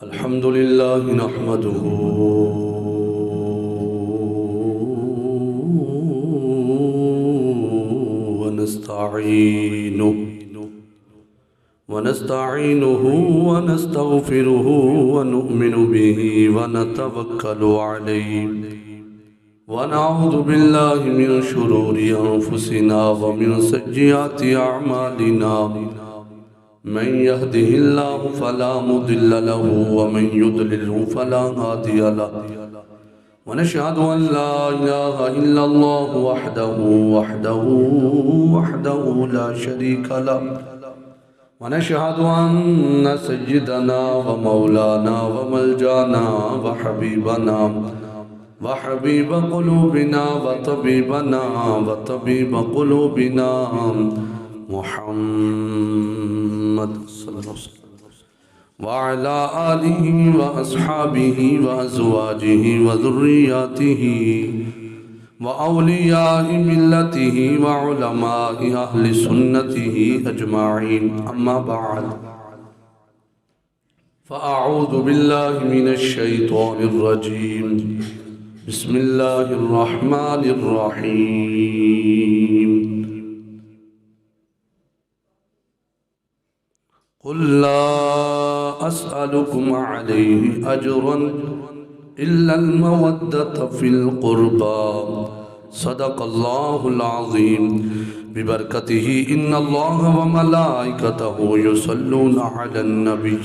الحمد لله نحمده ونستعينه ونستغفره ونؤمن به ونتوكل عليه ونعوذ بالله من شرور أنفسنا ومن سيئات أعمالنا من يهده الله فلا مضل له ومن يضلل فلا هادي له ونشهد أن لا إله إلا الله وحده لا شريك له ونشهد أن سيدنا ومولانا وملجانا وحبيب قلوبنا وطبيب قلوبنا محمد صلى الله عليه وسلم وعلى آله وأصحابه وأزواجه وذرياته وأولياء ملته وعلماء أهل سنته أجمعين أما بعد فأعوذ بالله من الشيطان الرجيم بسم الله الرحمن الرحيم قل لا أسألكم عليه أجرا إلا المودة في القربى صدق الله العظيم ببركته إن الله وملائكته يصلون على النبي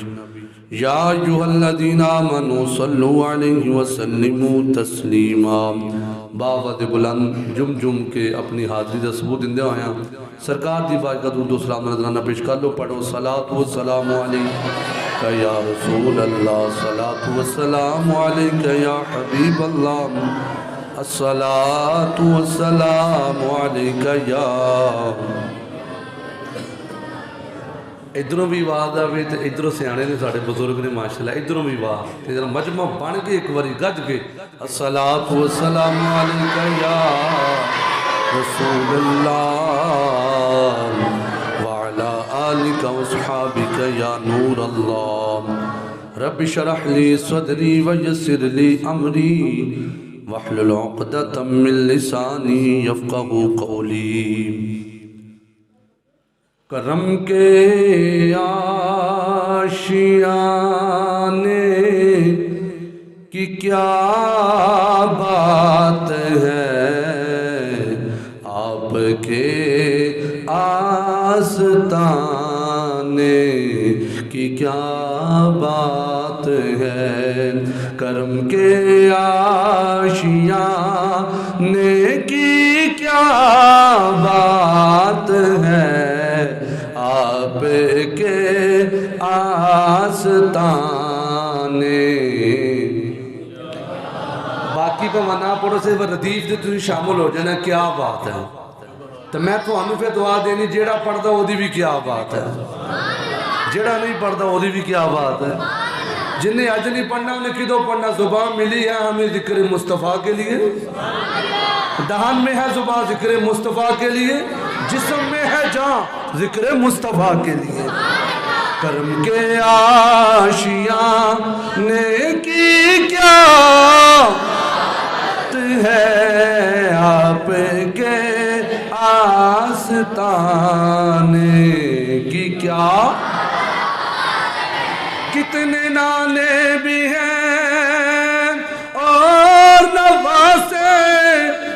يا أيها الذين آمنوا صلوا عليه وسلموا تسلیما باغت بلند جم کے اپنی حاضری دا ثبوت دے آیا سرکار دی باج کا درود و سلام نذرانہ پیش کر لو پڑھو صلاۃ و سلام علیکہ یا رسول اللہ صلاۃ و سلام علیکہ یا حبیب اللہ الصلاۃ و سلام علیکہ یا ادھروں بھی آواز آئے تو ادھروں سیانے نے ساڑھے بزرگ نے ماشاءاللہ ادھروں بھی آواز تے مجمع بن کے ایک باری گج کے الصلاۃ والسلام علیکہ یا رسول اللہ وعلا آلکہ واصحابکہ یا نور اللہ رب شرح لی صدری ویسر لی امری واحلل عقدۃ من لسانی یفقہوا قولی کرم کے آشیانے کی کیا بات ہے آپ کے آستانے کی کیا بات ہے کرم کے آشیانے کی کیا بات ہے آپ کے آستانے باقی پہ منا پڑھو سے ردیف دے تھی شامل ہو جانا کیا بات ہے تو میں تو ہمیں پہ دعا دینی جیڑا پڑھتا ہو دی بھی کیا بات ہے جیڑا نہیں پڑھتا ہو دی بھی کیا بات ہے جنہیں آج نہیں پڑھنا انہیں کدو پڑھنا زبان ملی ہے ہمیں ذکر مصطفیٰ کے لیے دہان میں ہے زبان ذکر مصطفیٰ کے لیے جسم میں ہے جان ذکر مصطفیٰ کے لیے کرم کے آشیانے کی کیا بات ہے آپ کے آستانے کی کیا کتنے نانے بھی ہیں اور نواسے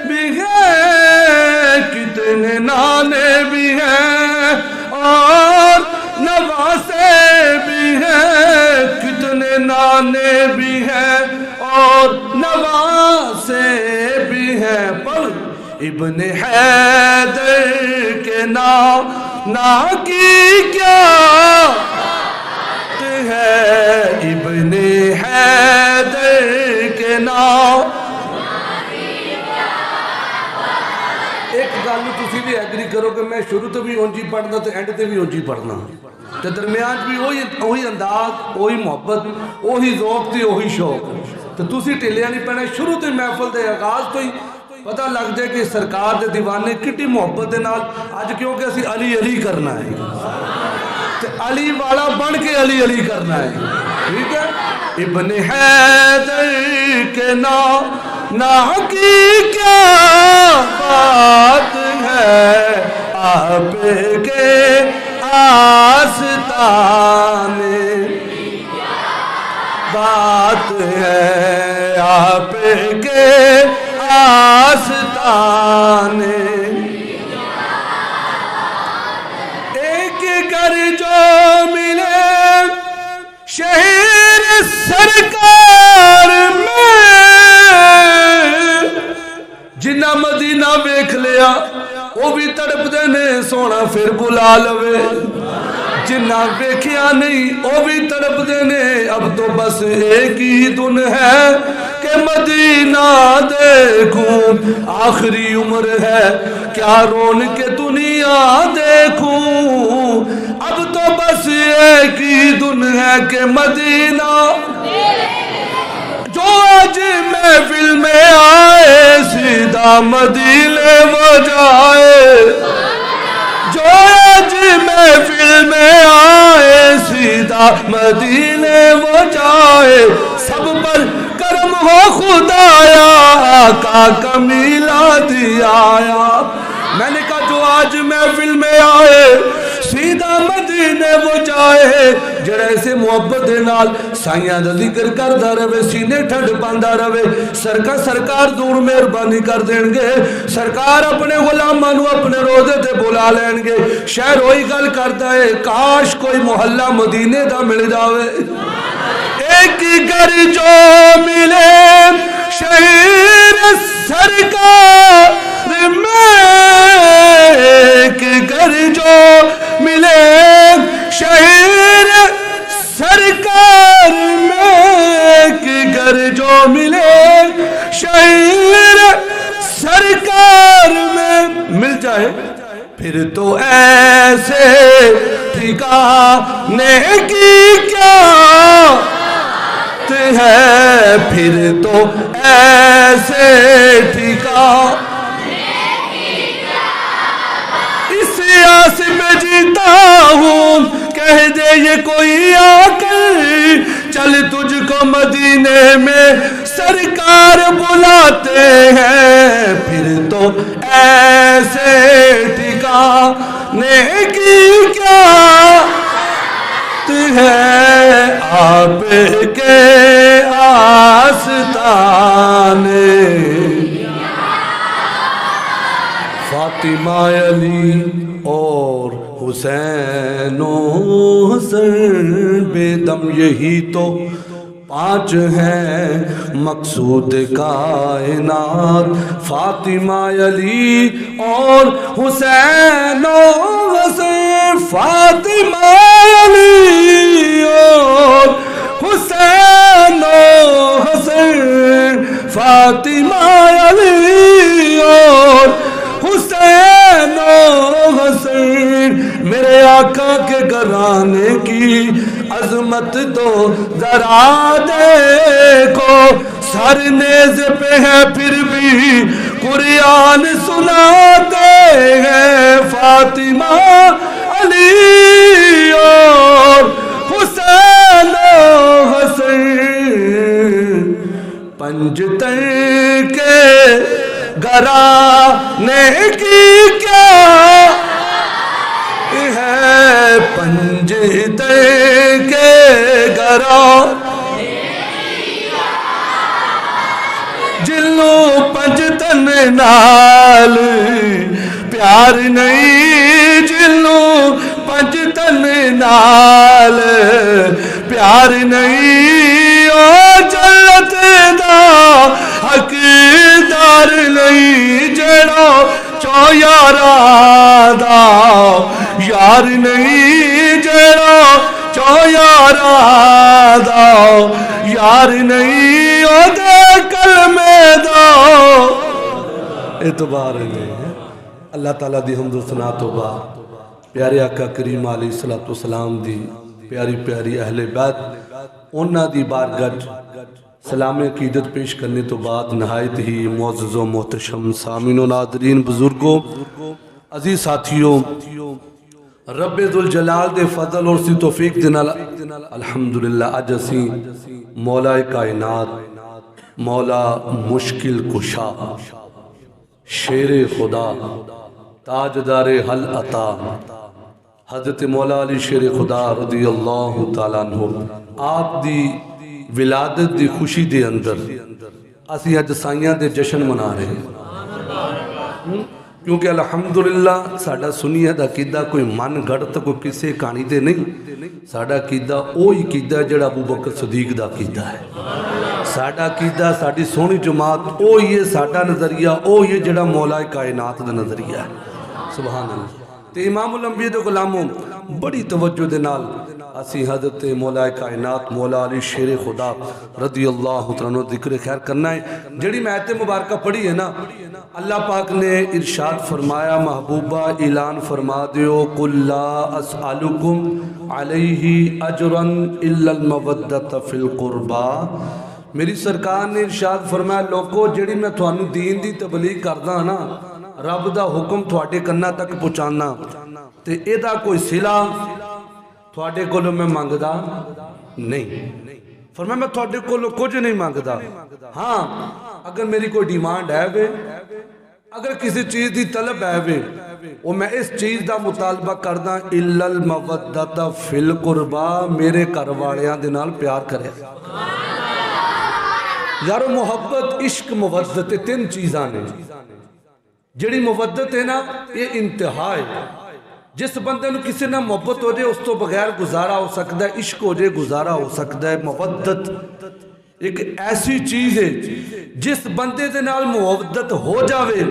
بھی ہیں کتنے نانے بھی ہیں اور نواسے بھی ہیں کتنے نانے بھی ہیں اور نواسے بھی ہیں پر ابن حیدر کے نا کی کیا ہے ابن حیدر کے نام ایک گل تسی بھی ایگری کرو کہ میں شروع تو بھی اونجی پڑھنا تو اینڈ تے بھی اونجی پڑھنا تو درمیان بھی وہی انداز وہی محبت وہی ذوق تھی وہی شوق تو تسی ٹھلیا نہیں پہنے شروع تے محفل دے آغاز تو ہی پتہ لگ دے کہ سرکار دے دیوانے کٹی محبت دے نال آج کیونکہ اسی علی علی کرنا ہے علی والا بن کے علی علی کرنا ہے، ٹھیک ہے؟ ابن حیدر کے نام کی کیا بات ہے، آپ کے آستانے بات ہے، آپ کے آستانے ایک گھر جو ملے شہر سرکار میں، جنہ مدینہ ویکھ لیا وہ بھی تڑپ دینے سونا پھر بلا لوے، جنہ ویکھیا نہیں وہ بھی تڑپ دینے اب تو بس ایک ہی دن ہے کہ مدینہ دیکھوں، آخری عمر ہے کیا رون کے دنیا دیکھوں، اب تو بس ایک ہی دن ہے کہ مدینہ، جو آج محفل میں آئے سیدھا مدینے وہ جائے، جو آج محفل میں آئے سیدھا مدینے وہ جائے، سب پر کرم ہو خدایا آقا کا میلاد آیا، میں نے کہا جو آج محفل میں آئے سیدھا مدینے وہ جائے، جڑا ایسے محبت دے نال سائیاں دا ذکر کردا رہے، سینے ٹھنڈ پاندا رہے، سرکار دور مہربانی کر دین گے، سرکار اپنے غلاماں نو اپنے روضے تے بلا لین گے، شہر وہی گل کردا ہے کاش کوئی محلہ مدینے دا مل جاوے، ایک گھر جو ملے شہر سرکار میں، ایک گھر جو ملے شہر سرکار میں، ایک گھر جو ملے شہر سرکار میں، مل جائے پھر تو ایسے ٹھکانے کی کیا ہے، پھر تو ایسے ٹھکانے کی کیا اس آس میں جیتا ہوں، کہہ دے یہ کوئی آ کر چل تجھ کو مدینے میں سرکار بلاتے ہیں، پھر تو ایسے ٹھکانے کی کیا ہے، آپ کے آستانے فاطمہ علی اور حسین و حسن بے دم یہی تو پانچ ہیں مقصود کائنات، فاطمہ علی اور حسین و حسن، فاطمہ علی اور حسین و حسن، فاطمہ علی اور حسین و حسین، میرے آقا کے گھرانے کی عظمت تو ذرا دیکھو، سر نیز پہ ہے پھر بھی قرآن سناتے ہیں، فاطمہ علی اور حسین و حسن، پنجتن کے گھرانے کی کیا ہے، پنجتن کے گھرانے جلو پنجتن نال پیار نہیں، جلو پنجتن نال پیار نہیں، او جنت دا حقدار نہیں، جڑا چو یاراں دا یار نہیں، جڑا چو یاراں دا یار نہیں، او دے کلمے دا اعتبار نہیں ہے۔ اللہ تعالیٰ دی حمد و ثنا تو بعد پیارے آقا کریم علیہ السلام دی پیاری پیاری اہل بیت انہاں دی بارگاہ سلام عقیدت پیش کرنے تو بعد نہایت ہی معزز و محتشم سامعین و ناظرین، بزرگوں، عزیز ساتھیوں، رب ذوالجلال دے فضل اور سی توفیق دے نال الحمدللہ اج اسی مولا کائنات مولا مشکل کشا شیر خدا تاجدار حل عطا حضرت مولا علی شیر خدا رضی اللہ تعالیٰ عنہ آپ دی ولادت دی خوشی دے اندر اسی اج سائیاں دے جشن منا رہے ہیں کیونکہ الحمدللہ ساڑا سنیہ دا عقیدہ کوئی من گھڑتا کوئی کسے کہانی دے نہیں ساڑا عقیدہ اوہی عقیدہ جڑا ابو بکر صدیق دا عقیدہ ہے ساڑا عقیدہ ساڑی سونی جماعت اوہی ہے ساڑا نظریہ اوہی ہے جڑا مولا کائنات دا نظریہ ہے سبحان اللہ تے امام الانبیاء دے غلاموں بڑی توجہ دے نال اسی حضرت مولا کائنات مولا علی شیر خدا رضی اللہ عنہ ذکر خیر کرنا ہے جڑی میں آیت مبارکہ پڑھی ہے نا اللہ پاک نے ارشاد فرمایا محبوبہ اعلان فرما دیو قل لا اسألکم علیہ اجرا الا المودۃ فی القربا میری سرکار نے ارشاد فرمایا لوگو جڑی میں تھانوں دین دی تبلیغ کردا نا رب دا حکم تھوڑے کناں تک پہنچانا تے اے دا کوئی صلہ تھوڑے کولوں میں مانگدا نہیں فرمایا میں تھوڑے کولوں کچھ نہیں مانگدا ہاں اگر میری کوئی ڈیمانڈ ہے وے اگر کسی چیز دی طلب ہے وے وہ میں اس چیز دا مطالبہ کردا الا المودۃ فی القربا میرے گھر والیاں دے نال پیار کرے یارو محبت عشق مودت تین چیزاں نے جڑی مودت ہے نا یہ انتہا ہے جس بندے نو کسی نہ محبت ہو جائے اس تو بغیر گزارا ہو سکتا ہے عشق ہو جائے گزارا ہو سکتا ہے مودت ایک ایسی چیز ہے جس بندے دے نال محبت ہو جاوے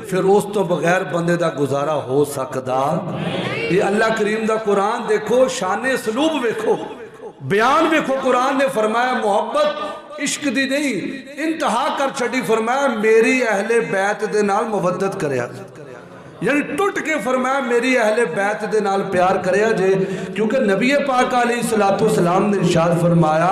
پھر اس تو بغیر بندے دا گزارا ہو سکتا یہ اللہ کریم دا قرآن دیکھو شان اسلوب ویکھو بیان ویکھو قرآن نے فرمایا محبت عشق دی نہیں انتہا کر چھڑی فرمایا میری اہل بیت دے نال محبت کریا یعنی ٹوٹ کے فرمایا میری اہل بیت دے نال پیار کریا جے کیونکہ نبی پاک علیہ السلام نے ارشاد فرمایا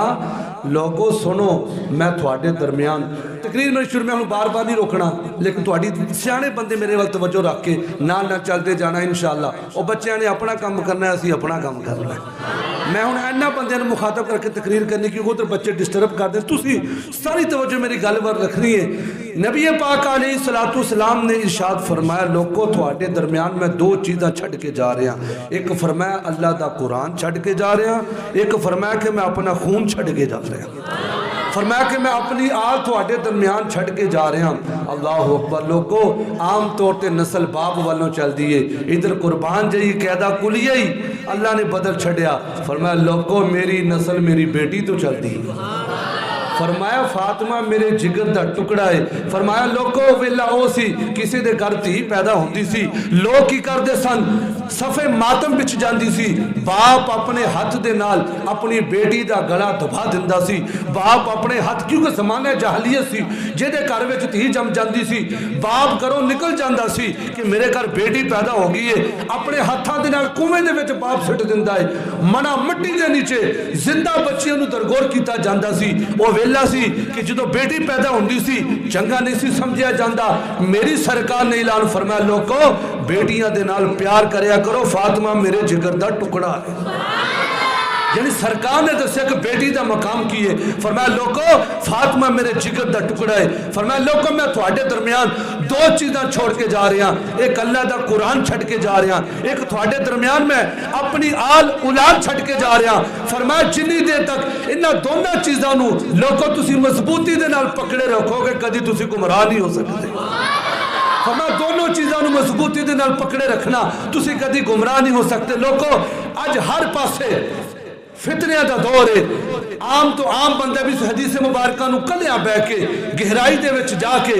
لوگوں سنو میں تھوڑے درمیان تقریر میں شروع میں ہوں بار بار نہیں روکنا لیکن تھوڑی سیانے بندے میرے وقت توجہ رکھ کے نہ چلتے جانا انشاءاللہ اور بچیاں نے اپنا کام کرنا ہے اسی اپنا کام کرنا ہے میں ہوں اینا بندے نے مخاطب کر کے تقریر کرنے کی ادھر بچے ڈسٹرب کر دیں تسی ساری توجہ میری گل ور رکھنی ہے نبی پاک علیہ السلام نے ارشاد فرمایا لوگوں تھوڑے درمیان میں دو چیزاں چھڑ کے جا رہے ہیں ایک فرمایا اللہ دا قرآن چھڑ کے جا رہے ہیں ایک فرمایا کہ میں اپنا خون چھڑ کے جا رہے ہیں فرمایا کہ میں اپنی آل تھوڑے درمیان چھڑ کے جا رہے ہیں اللہ اکبر لوگوں عام طور تے نسل باپ والوں چل دیئے ادھر قربان جائی قیدہ کلیہ ہی اللہ نے بدل چھڑیا فرمایا لوگوں میری نسل میری بیٹی تو چل دی فرمایا فاطمہ میرے جگر دا ٹکڑا ہے فرمایا لوگوں ویلا او سی کسی دے گھر تھی پیدا ہوندی سی لوگ کی کر دے سن صفے ماتم بچ جاندی سی باپ اپنے ہاتھ دے نال اپنی بیٹی دا گلا دبا دندا سی باپ اپنے ہاتھ کیونکہ زمانہ جاہلیت سی جے دے گھر وچ تھی جم جاندی سی باپ گھروں نکل جاندا سی کہ میرے گھر بیٹی پیدا ہو گئی ہے اپنے ہاتھاں دے نال کنویں دے وچ باپ سٹ دیندا ہے منا مٹی دے نیچے زندہ بچیاں نو درگور کیتا جاندا سی او ویلا سی کہ جدو بیٹی پیدا ہوندی سی چنگا نہیں سی سمجھیا جاندا میری سرکار نے اعلان فرمایا لوگو بیٹیاں دے نال پیار کریا کرو فاطمہ میرے جگر دا ٹکڑا ہے یعنی سرکار نے دسیا کہ بیٹی دا مقام کیے فرمایا لوگو فاطمہ میرے جگر دا ٹکڑا ہے فرمایا لوگو میں تھوڑے درمیان دو چیزاں چھوڑ کے جا رہے ہیں ایک اللہ دا قرآن چھڑ کے جا رہے ہیں ایک تھوڑے درمیان میں اپنی آل اولاد چھڑ کے جا رہے ہیں فرمایا جنی دیر تک انہاں دونوں چیزاں نو لوگو تسی مضبوطی دے نال پکڑے رکھو گے کدی تسی گمراہ نہیں ہو سکتے فرمایا دونوں چیزاں نو مضبوطی دے نال پکڑے رکھنا تسی کدی گمراہ نہیں ہو سکتے لوگو آج ہر پاسے فتنے دا دور ہے عام تو عام بندے بھی حدیث مبارکہ نو کلیاں بے کے گہرائی دے وچ جا کے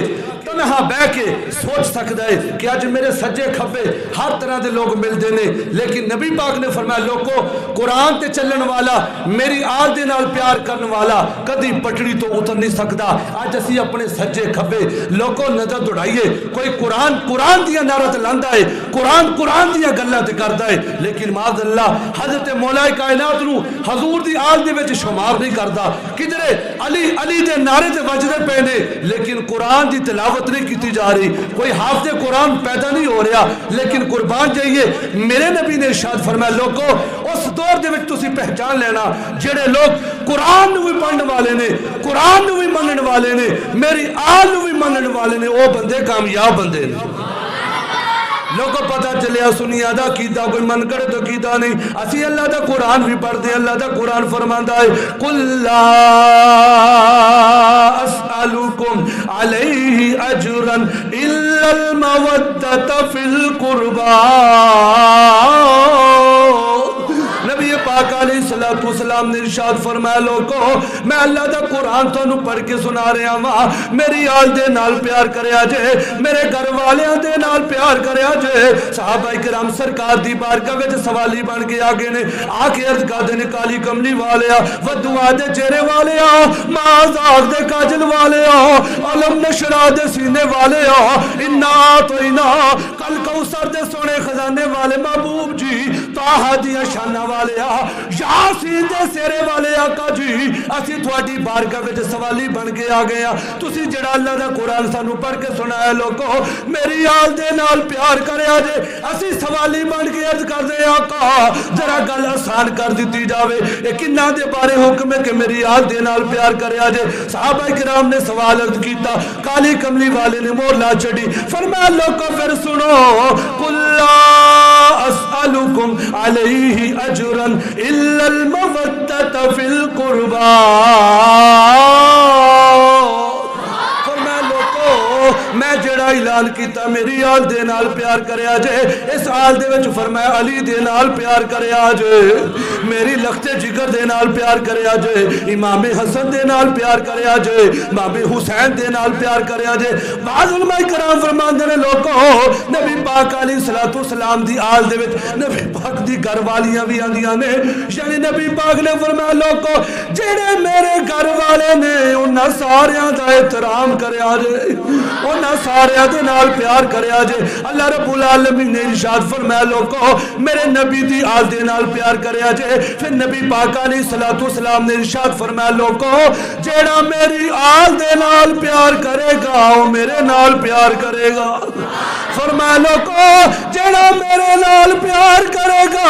تنہا بے کے سوچ سکتا ہے کہ آج میرے سجے کھبے ہر طرح دے لوگ مل دینے لیکن نبی پاک نے فرمایا لوگوں قرآن تے چلن والا میری آل دے نال پیار کرن والا کدی پٹڑی تو اتر نہیں سکتا آج اسی اپنے سجے کھبے لوگوں نظر دوڑائیے کوئی قرآن دیا نعرت لاندہ ہے قرآن دیا گلہ تے کرتا ہے لیکن معاذ اللہ حضرت مولا کائنات نو حضور دی آل دے وچ شمار نہیں کرتا کدھرے علی دے نعرے تے وجدے پہنے لیکن قرآن دی تلاوت تلاوت نہیں کی جا رہی، کوئی حافظ قرآن پیدا نہیں ہو رہا، لیکن قربان جائیے میرے نبی نے ارشاد فرمایا لوگو اس دور دے وچ تسی پہچان لینا جڑے لوگ قرآن نو بھی پڑھن والے نے، قرآن نو بھی منن والے نے، میری آل نو بھی منن والے نے، وہ بندے کامیاب بندے نے۔ لوگوں پتہ چلیا سنیا دا کیتا کوئی من کرے تو کیتا نہیں، اسی اللہ دا قرآن بھی پڑھتے ہیں۔ اللہ دا قرآن فرماندا ہے قُلْ لَا أَسْأَلُكُمْ عَلَيْهِ أَجْرًا إِلَّا الْمَوَدَّةَ فِي الْقُرْبَى۔ نبی پاک علیہ السلام نے ارشاد فرمایا لوگو میں اللہ دا قرآن تو پڑھ کے سنا رہا ہاں، میری آل دے نال پیار کریا جے، میرے گھر والیاں دے نال پیار کریا جے۔ صحابہ کرام سرکار دی بارگاہ وچ سوالی بن کے آگے نے آ کے عرض کردے نے کالی کملی والیا، ودعا دے چہرے والیا، مازاق دے کاجل والیا، علم نشرا دے سینے والیا، انا تو انا کل کوثر دے سونے خزانے والے محبوب جی، طٰہٰ دی شانہ والیا، یاسین دے سیرے والے آقا جی، اسی تھوڑی بارگاہ وچ سوالی بن کے آ گیا، تسی جڑا اللہ دا قرآن سانو پڑھ کے سنایا لوگو میری آل دے نال پیار کریا جے، اسی سوالی بن کے عرض کر دے آقا ذرا گل آسان کر دیتی جاوے، یہ کنہ دے بارے حکم ہے کہ میری آل دے نال پیار کریا جے۔ صحابہ کرام نے سوال عرض کیتا، کالی کملی والے نے مور لا چڑی، فرمایا لوگو پھر سنو قُلْ لَا أَسْأَلُكُمْ عَلَيْهِ أَجْرًا إِلَّا الْمَوَدَّةَ فِي الْقُرْبَى۔ میں جڑا اعلان کیتا میری آل دے نال پیار کریا جے، اس آل دے وچ فرمایا علی دے نال پیار کریا جے، میری لخت جگر دے نال پیار کریا جے، امام حسن دے نال پیار کریا جے، امام حسین دے نال پیار کریا جے۔ بعض علماء کرام فرماندے نے لوگو نبی پاک علیہ السلام دی آل دے وچ نبی پاک دی گھر والیاں بھی آندیاں نے، یعنی نبی پاک نے فرمایا لوگو جڑے میرے گھر والے نے انہاں ساریاں دا احترام کریا جے، انہاں ساریاں دے نال پیار کریا جے۔ اللہ رب العالمین نے ارشاد فرمایا لوگو میرے نبی دی آل دے نال پیار کریا جے۔ پھر نبی پاک علیہ السلام نے ارشاد فرمایا لوگو جیڑا میری آل دے نال پیار کرے گا وہ میرے نال پیار کرے گا۔ فرمایا لوگو جیڑا میرے نال پیار کرے گا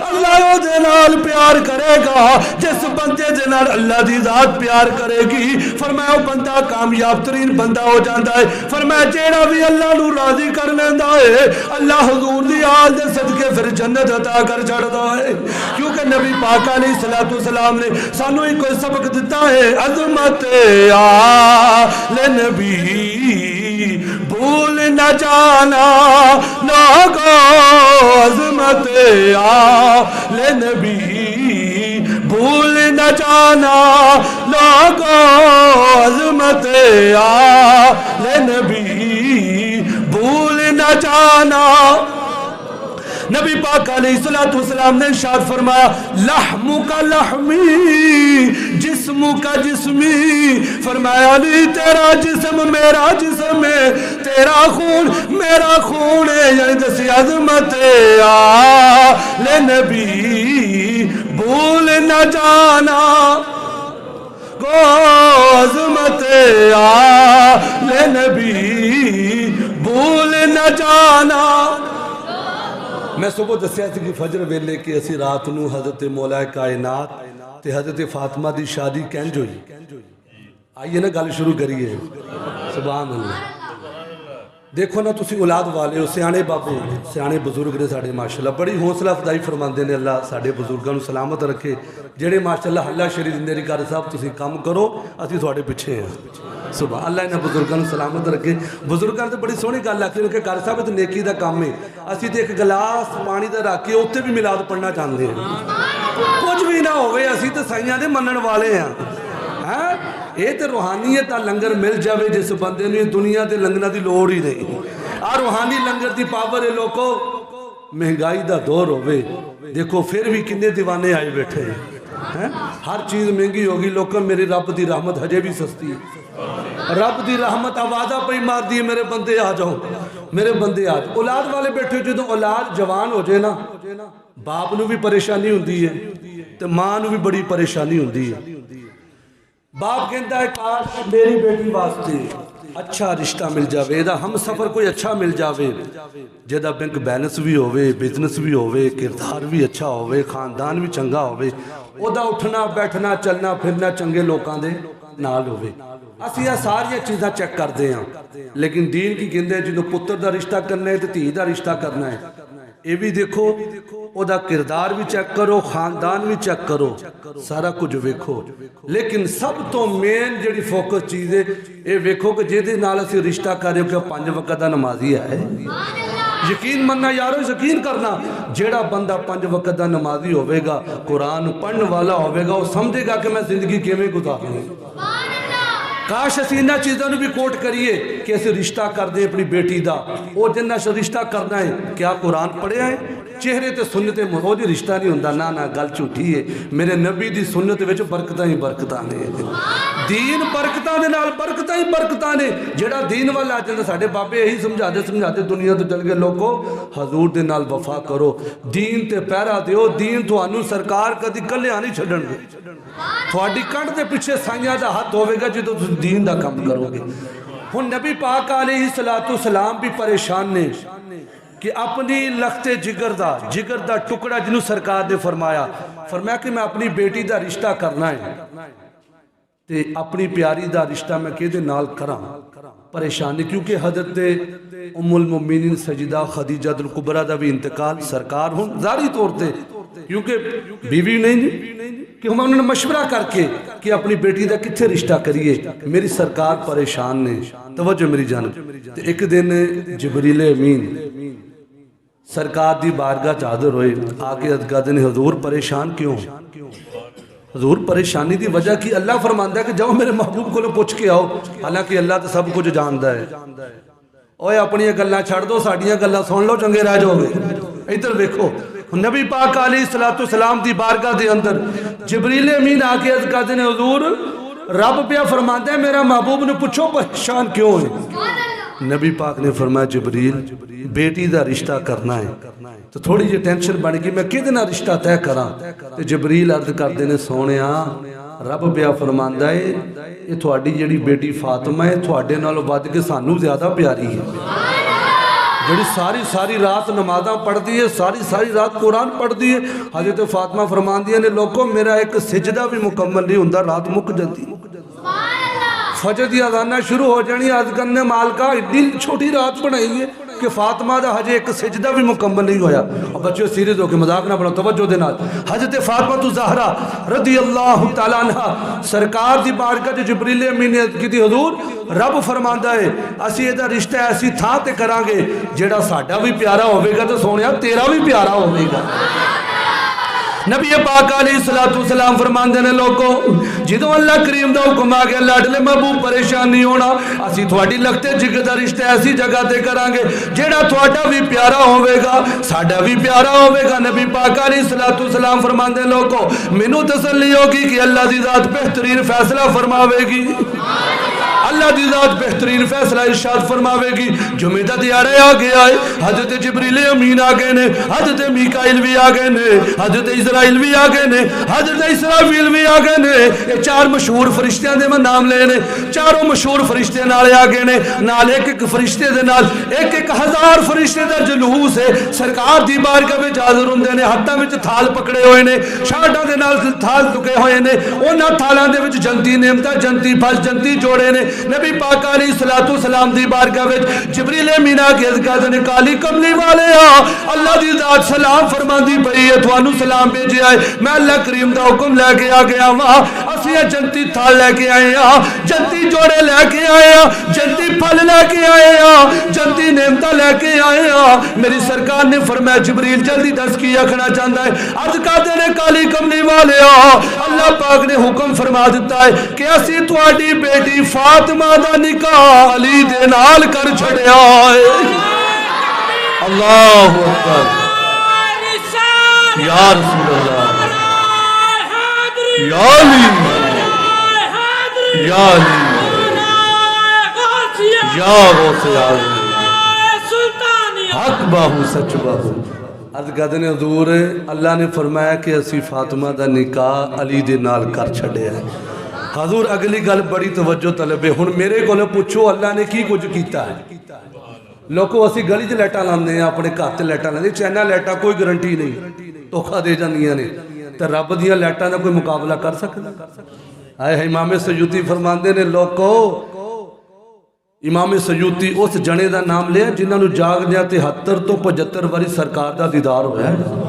اللہ او دے نال پیار کرے گا، جس بندے دے نال اللہ دی ذات پیار کرے گی فرمایا وہ بندہ کامیاب ترین بندہ ہو جاندہ ہے۔ فرمایا جیڑا بھی اللہ نو راضی کر لیندہ ہے اللہ حضور دی آل دے صدقے پھر جنت عطا کر چھڑدا ہے، کیونکہ نبی پاک علیہ السلام نے سانو ہی کوئی سبق دیتا ہے عظمت آل نبی بھول نہ جانا لوگو، عظمت آل نبی بھول نہ جانا لوگو، عظمت آل نبی بھول نہ جانا۔ نبی پاک علیہ السلام نے ارشاد فرمایا لحم کا لحمی جسم کا جسمی، فرمایا علی تیرا جسم میرا جسم ہے، تیرا خون میرا خون ہے، یعنی دسی عظمت آل نبی بھول نہ جانا کو، عظمت آل نبی بھول نہ جانا۔ میں صبح دسیا تھی کہ فجر ویلے کہ اسی رات نو حضرت مولا کائنات تے حضرت فاطمہ دی شادی کینج ہوئی، آئیے نا گل شروع کریے، سبحان اللہ۔ دیکھو نا تسی اولاد والے ہو، سیانے بابے سیانے بزرگ نے ساڑھے ماشاءاللہ بڑی حوصلہ افزائی فرماندے نے، اللہ ساڑھے بزرگاں نو سلامت رکھے، جڑے ماشاءاللہ اللہ شریف زندگی کار صاحب تسی کام کرو اسی تھوڑے پیچھے ہیں، سبحان اللہ انہاں بزرگاں نو سلامت رکھے۔ بزرگاں تے بڑی سونی گل آکھی کہ کار صاحب تے نیکی دا کام ہے، اسی تے ایک گلاس پانی دا رکھ کے اوتے بھی میلاد پڑھنا چاہندے ہیں، کچھ بھی نہ ہوئے اسی تے سائیاں دے منن والے ہیں، یہ تے روحانیت دا لنگر مل جاوے جس بندے نے دنیا دے لنگنا دی لوڑ ہی نہیں، آ روحانی لنگر دی پاور ہے لوگو۔ مہنگائی دا دور ہوئے دیکھو پھر بھی کنے دیوانے آئے بیٹھے ہیں، ہر چیز مہنگی ہوگی لوگوں، میری رب دی رحمت ہجے بھی سستی ہے، رب دی رحمت آوازہ پہ مار دی میرے بندے آ جاؤ، میرے بندے آ جاؤ۔ اولاد والے بیٹھے جو اولاد جوان ہو جائے نا باپ نو بھی پریشانی ہوندی ہے تے ماں نو بھی بڑی پریشانی ہوندی ہے۔ باپ کہتا ہے کاش میری بیٹی واسطے اچھا رشتہ مل جاوے دا ہم سفر کوئی اچھا مل جاوے جیدہ بینک بیلنس بھی ہوئے بزنس بھی ہوئے کردار بھی اچھا ہوئے خاندان بھی چنگا ہوئے او دا اٹھنا بیٹھنا چلنا پھرنا چنگے لوکاں دے نال ہوئے اسی یہ ساری چیزاں چیک کر دے ہیں لیکن دین کی گندے جنہوں پتر دا رشتہ کرنا ہے تو دھی دا رشتہ کرنا ہے یہ بھی دیکھو او دا کردار بھی چیک کرو خاندان بھی چیک کرو سارا کچھ ویکھو لیکن سب تو مین جڑی فوکس چیز ہے یہ ویکھو کہ جیدے نال اسی رشتہ کر رہے ہو کہ 5 وقت دا نمازی ہے یقین مننا یارو یقین کرنا جیڑا بندہ 5 وقت دا نمازی ہوئے گا قرآن پڑھنے والا ہوئے گا وہ سمجھے گا کہ میں زندگی کیویں گزاروں کاش اسی انہاں چیزوں نے بھی کوٹ کریے کہ اسے رشتہ کر دیں اپنی بیٹی دا او جنہ سے رشتہ کرنا ہے کیا قرآن پڑھے ہیں چہرے تے سنت محمودی رشتہ نہیں ہوندہ نا گل جھوٹی ہے میرے نبی دی سنت وچ برکتاں ہی برکتاں نے دین برکتاں دے نال برکتاں ہی برکتاں نے جڑا دین والا جنہ ساڈے بابے یہی سمجھاتے دنیا تو چل گئے لوگو حضور دے نال وفا کرو دین تے پیرا دیو دین تھانوں سرکار کدی کلے نہیں چھڈن گے تھوڑی کنڈ دے پیچھے سائیاں دا ہاتھ ہوئے گا جدو تم دین دا کم کرو گے ہن نبی پاک علیہ السلام بھی پریشان نے کہ اپنی لخت جگر دا ٹکڑا جنہوں سرکار نے فرمایا کہ میں اپنی بیٹی دا رشتہ کرنا ہے تے اپنی پیاری دا رشتہ میں کہ دے نال کراں پریشانی کیونکہ حضرت ام المؤمنین سجدہ خدیجہ الکبریٰ دا بھی انتقال سرکار ہوں ظاہری طور تے کیونکہ بیوی نہیں کہ ہم انہوں نے مشورہ کر کے کہ اپنی بیٹی دا کتھے رشتہ کریے میری سرکار پریشان نے توجہ میری جانب ایک دن جبریل امین سرکار دی بارگاہ چادر ہوئے آگے ادگاہ نے حضور پریشان کیوں حضور پریشانی دی وجہ کی اللہ فرماندہ ہے کہ جاؤ میرے محبوب کو پوچھ کے آؤ حالانکہ اللہ تو سب کچھ جاندہ ہے اوہ اپنی گلہ چھڑ دو ساڑیاں گلہ سن لو چنگے رہ جاؤ گے ادھر دیکھو نبی پاک علیہ السلام دی بارگاہ دے اندر جبریل امین آکے ادگاہ نے حضور رب پیا فرماندہ ہے میرا محبوب نے پوچھو پریشان کیوں ہے نبی پاک نے فرمایا جبریل بیٹی دا رشتہ کرنا ہے تو تھوڑی جی ٹینشن بڑھ گئی میں کدنا رشتہ طے کراں تو جبریل عرض کر دینے سونیا رب پیا فرماندہ ہے یہ تھوڑی جڑی بیٹی فاطمہ ہے تھوڑے نالوں ود کے سانوں زیادہ پیاری ہے جڑی ساری رات نمازاں پڑھ دی ہے ساری رات قرآن پڑھ دی ہے حضرت فاطمہ فرمان دیا نے لوگوں میرا ایک سجدہ بھی مکمل نہیں ہوندہ رات مک جاتی فجر دی اذانہ شروع ہو جانی عرض کرنے مالکہ اتنی چھوٹی رات بنائی ہے کہ فاطمہ دا حج ایک سجدہ بھی مکمل نہیں ہویا اور بچوں سیریز ہو کے مذاق نہ بنا توجہ دے نال حضرت فاطمہ زہرا رضی اللہ تعالیٰ عنہ سرکار دی بارگاہ جو جبریل امین نے کی تھی حضور رب فرماندہ ہے اسی ایدہ رشتہ ایسی تھا تے کران گے جیڑا ساڈا بھی پیارا ہوئے گا تو سونیا تیرا بھی پیارا ہوئے گا نبی پاک علیہ السلام فرمان دینے لوگوں جدو اللہ کریم دا حکم آگے لاڈلے محبوب پریشان نہیں ہونا اسی تھوڑی لگتے جگہ دا رشتہ ایسی جگہ دے کران گے جیڑا تھوڑا بھی پیارا ہوئے گا ساڑھا بھی پیارا ہوئے گا نبی پاک علیہ السلام فرمان دینے لوگوں منو تسلی ہوگی کہ اللہ دی ذات بہترین فیصلہ فرماوے گی اللہ دی ذات بہترین فیصلہ ارشاد فرماوے گی جمعہ دیارے آگے آئے حضرت جبریل امین آگے نے حضرت میکائیل بھی آگے نے حضرت اسرائیل بھی آگے نے حضرت اسرافیل بھی آگے نے یہ 4 مشہور فرشتیاں دے میں نام لے نے چاروں مشہور فرشتے نالے آگے نے نال ایک فرشتے دے نال 1,000 فرشتے دا جلوس ہے سرکار دی بارگاہ میں حاضر ہوندے نے ہاتھاں وچ تھال پکڑے ہوئے نے شاٹاں دے نال تھال چکے ہوئے نے انہاں تھالاں دے وچ جنتی نعمتاں جنتی پھل جنتی جوڑے نے نبی پاک علیہ السلام دی بارگاہ وچ جبریل امین آکے ازگاہ نے کالی کملی والے اللہ دی ذات سلام فرماندی پئی ہے تھانوں سلام بھیجے آئے میں اللہ کریم دا حکم لے کے آ گیا وہاں اسی جنتی تھال لے کے آئے جنتی جوڑے لے کے آئے جنتی پھل لے کے آئے جنتی نعمتاں لے کے آئے میری سرکار نے فرمایا جبریل جلدی دس کی آکھنا چاہتا ہے ازگاہ نے کالی کملی والے اللہ پاک نے حکم فرما دیتا ہے کہ اسی تھوڑی بیٹی فاطمہ دا نکاح علی دے نال کر چھڑیا ہے اللہ اکبر یا رسول اللہ یا علی یا علی یا غوث اعظم حق باہو سچ باہو ازگاہ نے حضور اللہ نے فرمایا کہ اسی فاطمہ دا نکاح علی دے نال کر چھڑیا ہے حضور اگلی گل بڑی توجہ طلب ہے. ہن میرے کو پوچھو اللہ نے کی کچھ کیتا ہے. لوگوں اسی گلی چ لائٹاں لاندے ہیں, اپنے گھر تے لائٹاں لاندے, چائنا لائٹاں کوئی گارنٹی نہیں, دھوکھا دے جاندیاں نے. تے رب دیاں لائٹاں دا کوئی مقابلہ کر سکدا؟ آئے امام سیوطی فرماندے نے لوگو, امام سیوطی اس جنے دا نام لیا جنہاں نو جاگدیاں 73 تو 75 واری سرکار دا دیدار ہویا ہے.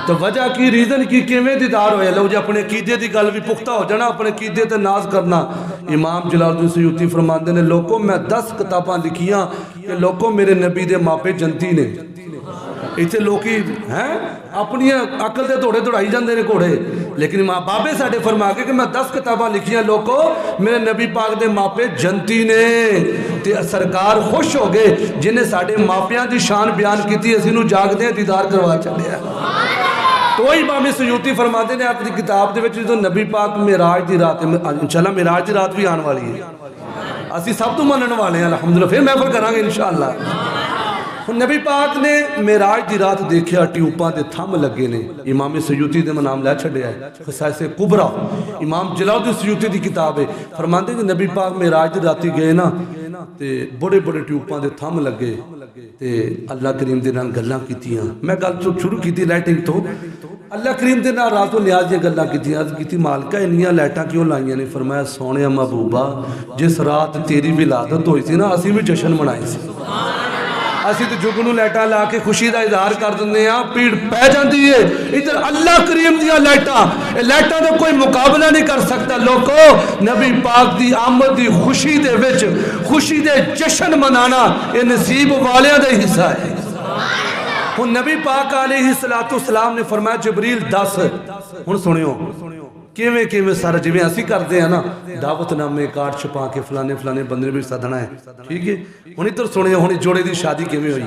تو وجہ کی ریزن کی کیویں دیدار ہویا؟ لو جی اپنے عقیدے دی گل بھی پختہ ہو جانا, اپنے عقیدے تے ناز کرنا. امام جلال الدین سیوطی فرماندے نے لوگوں میں 10 کتاباں لکھیاں کہ لوگوں میرے نبی دے ماپے جنتی نے. ایتھے لوکی ہیں اپنی عقل دے دوڑے دوڑائی جاندے نے گھوڑے, لیکن ماں بابے ساڈے فرما کے کہ میں 10 کتاباں لکھیاں لوگوں میرے نبی پاک دے ماپے جنتی نے. تے سرکار خوش ہو گئے جنہیں ساڈے ماپیاں دی شان بیان کیتی, اسی نو جاگدے ہیں دیدار کروا چلیا. تو امام سیوطی فرماتے ہیں اپنی کتاب دے وچ جو نبی پاک معراج دی رات, انشاءاللہ معراج دی رات بھی آن والی ہے, اسی سب تو منن والے ہیں الحمدللہ, پھر محفل کریں گے انشاءاللہ. نبی پاک نے معراج دی رات دیکھیا ٹیوپاں دے تھم لگے نے. امام سیوطی دے نام لے چھڈیا ہے خصائص کبریٰ, امام جلال الدین سیوطی دی کتاب ہے. فرماندے کہ نبی پاک معراج دی راتی گئے نا تے بڑے بڑے ٹیوپاں دے تھم لگے تے اللہ کریم دے نال گلاں کیتیاں. میں گل شروع کیتی لائٹنگ تو, اللہ کریم دے نال رات و نیاز دی گلاں کیتیاں. عرض کیتی مالکا انیاں لائٹاں کیوں لائیاں نے؟ فرمایا سونیا محبوبہ جس رات تیری ولادت ہوئی سی نا اسی بھی جشن منائے سی. اسی تو جگنو لائٹاں لا کے خوشی دا اظہار کر دندے ہیں, پیڑ پہ جاندی ہے. ادھر اللہ کریم دیا لائٹاں دا کوئی مقابلہ نہیں کر سکتا. لوگو نبی پاک دی آمد دی خوشی دے وچ خوشی دے جشن منانا یہ نصیب والیاں دا حصہ ہے. ہن نبی پاک علیہ السلام نے فرمایا جبریل 10. ہن سنیو کیویں کیویں سارا جویں اسی کردے ہیں نا, دعوت نامے کارڈ چھپا کے فلانے فلانے بندے بھی سدنا ہے, ٹھیک ہے. ہن ادھر سنیو ہن جوڑے دی شادی کیویں ہوئی.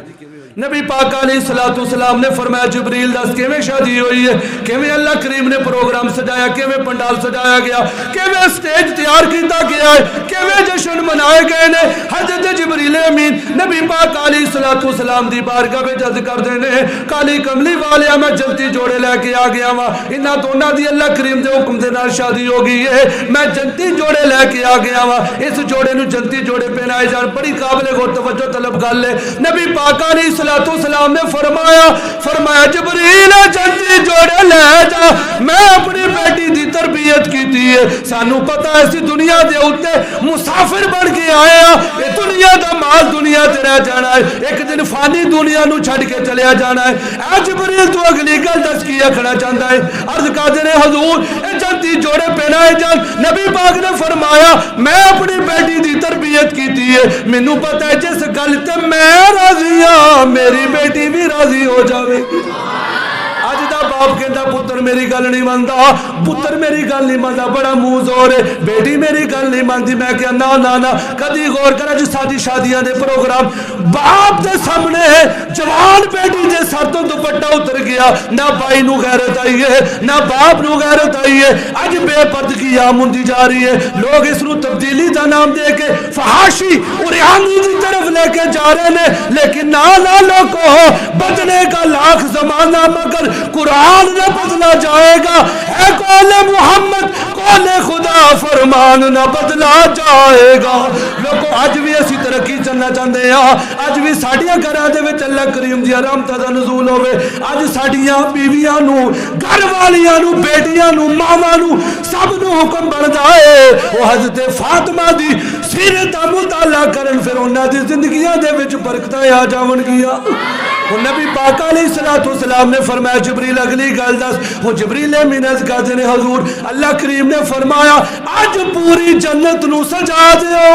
نبی پاک علیہ السلام نے فرمایا جبریل 10 کیویں شادی ہوئی ہے, کیویں اللہ کریم نے پروگرام سجایا, کیویں پنڈال سجایا گیا, کیویں سٹیج تیار کیتا گیا ہے, کیویں جشن منائے گئے نے. حضرت جبریل امین نبی پاک علیہ السلام دی بارگاہ وچ عرض کردے نے کالی کملی والیا میں جنتی جوڑے لے کے آ گیا وا. انہاں دوناں دی اللہ کریم دے حکم دے نال شادی ہو گئی ہے, میں جنتی جوڑے لے کے آ گیا وا. اس جوڑے نو جنتی جوڑے پہنائے جان بڑی قابل غور توجہ طلب گل ہے. نبی پاک علیہ السلام نے فرمایا جبریل جنتی جوڑے لے جا, میں اپنی بیٹی دی تربیت کی ہے. سانو پتہ ہے اسی دنیا دے اوتے مسافر بن کے آئے ہیں, یہ دنیا دا مال دنیا تے رہ جانا ہے, ایک دن فانی دنیا نو چھڈ کے چلیا جانا ہے. اے جبریل تو اگلی گل دس کی آکھنا چاہندا ہے؟ عرض کردے نے حضور اے جنتی جوڑے پہنائے جان. نبی پاک نے فرمایا میں اپنی بیٹی دی تربیت کی ہے, مینوں پتہ ہے جس گل تے میں راضی ہاں میری بیٹی بھی راضی ہو جاوے گی. اج دا باپ کہندا پتر میری گل نہیں مندا, پتر میری گل نہیں مندا, بڑا منہ زور ہے, بیٹی میری گل نہیں مندی. میں کہ نا نا نا کدی غور کرا جو ساری شادیاں دے پروگرام باپ دے سامنے ہے, جوان بیٹی دے سر تو دوپٹہ اتر گیا, نہ بھائی نو غیرت آئی ہے نہ باپ نو غیرت آئی ہے. اج بے پردگی عام ہوندی جا رہی ہے, لوگ اس نو تبدیلی دا نام دے کے فحاشی اور ریحانی دی طرف لے کے جا رہے ہیں. لیکن نہ لوگو بدلے کا لاکھ زمانہ مگر قرآن نہ بدلا جائے گا. اے قول محمد قول خدا فرمان نہ بدلا جائے گا. لوگوں اج بھی اسی ترقی چلنا چاہتے ہیں, اج بھی ساڈیاں گھراں دے وچ اللہ کریم دی رحمت دا نزول ہوے. اج ساڈیاں بیویاں نو گھر والیاں نو بیٹیاں نو ماواں نو سب نو حکم بندا ہے او حضرت فاطمہ دی سیرت دا مطالعہ کرن, پھر انہاں دی زندگیاں دے وچ برکتاں آ جاون گیاں. نبی پاک علیہ السلام نے فرمایا جبریل اگلی گل دس. وہ جبریل امین عرض کردے نے حضور اللہ کریم نے فرمایا اج پوری جنت نو سجا دیو.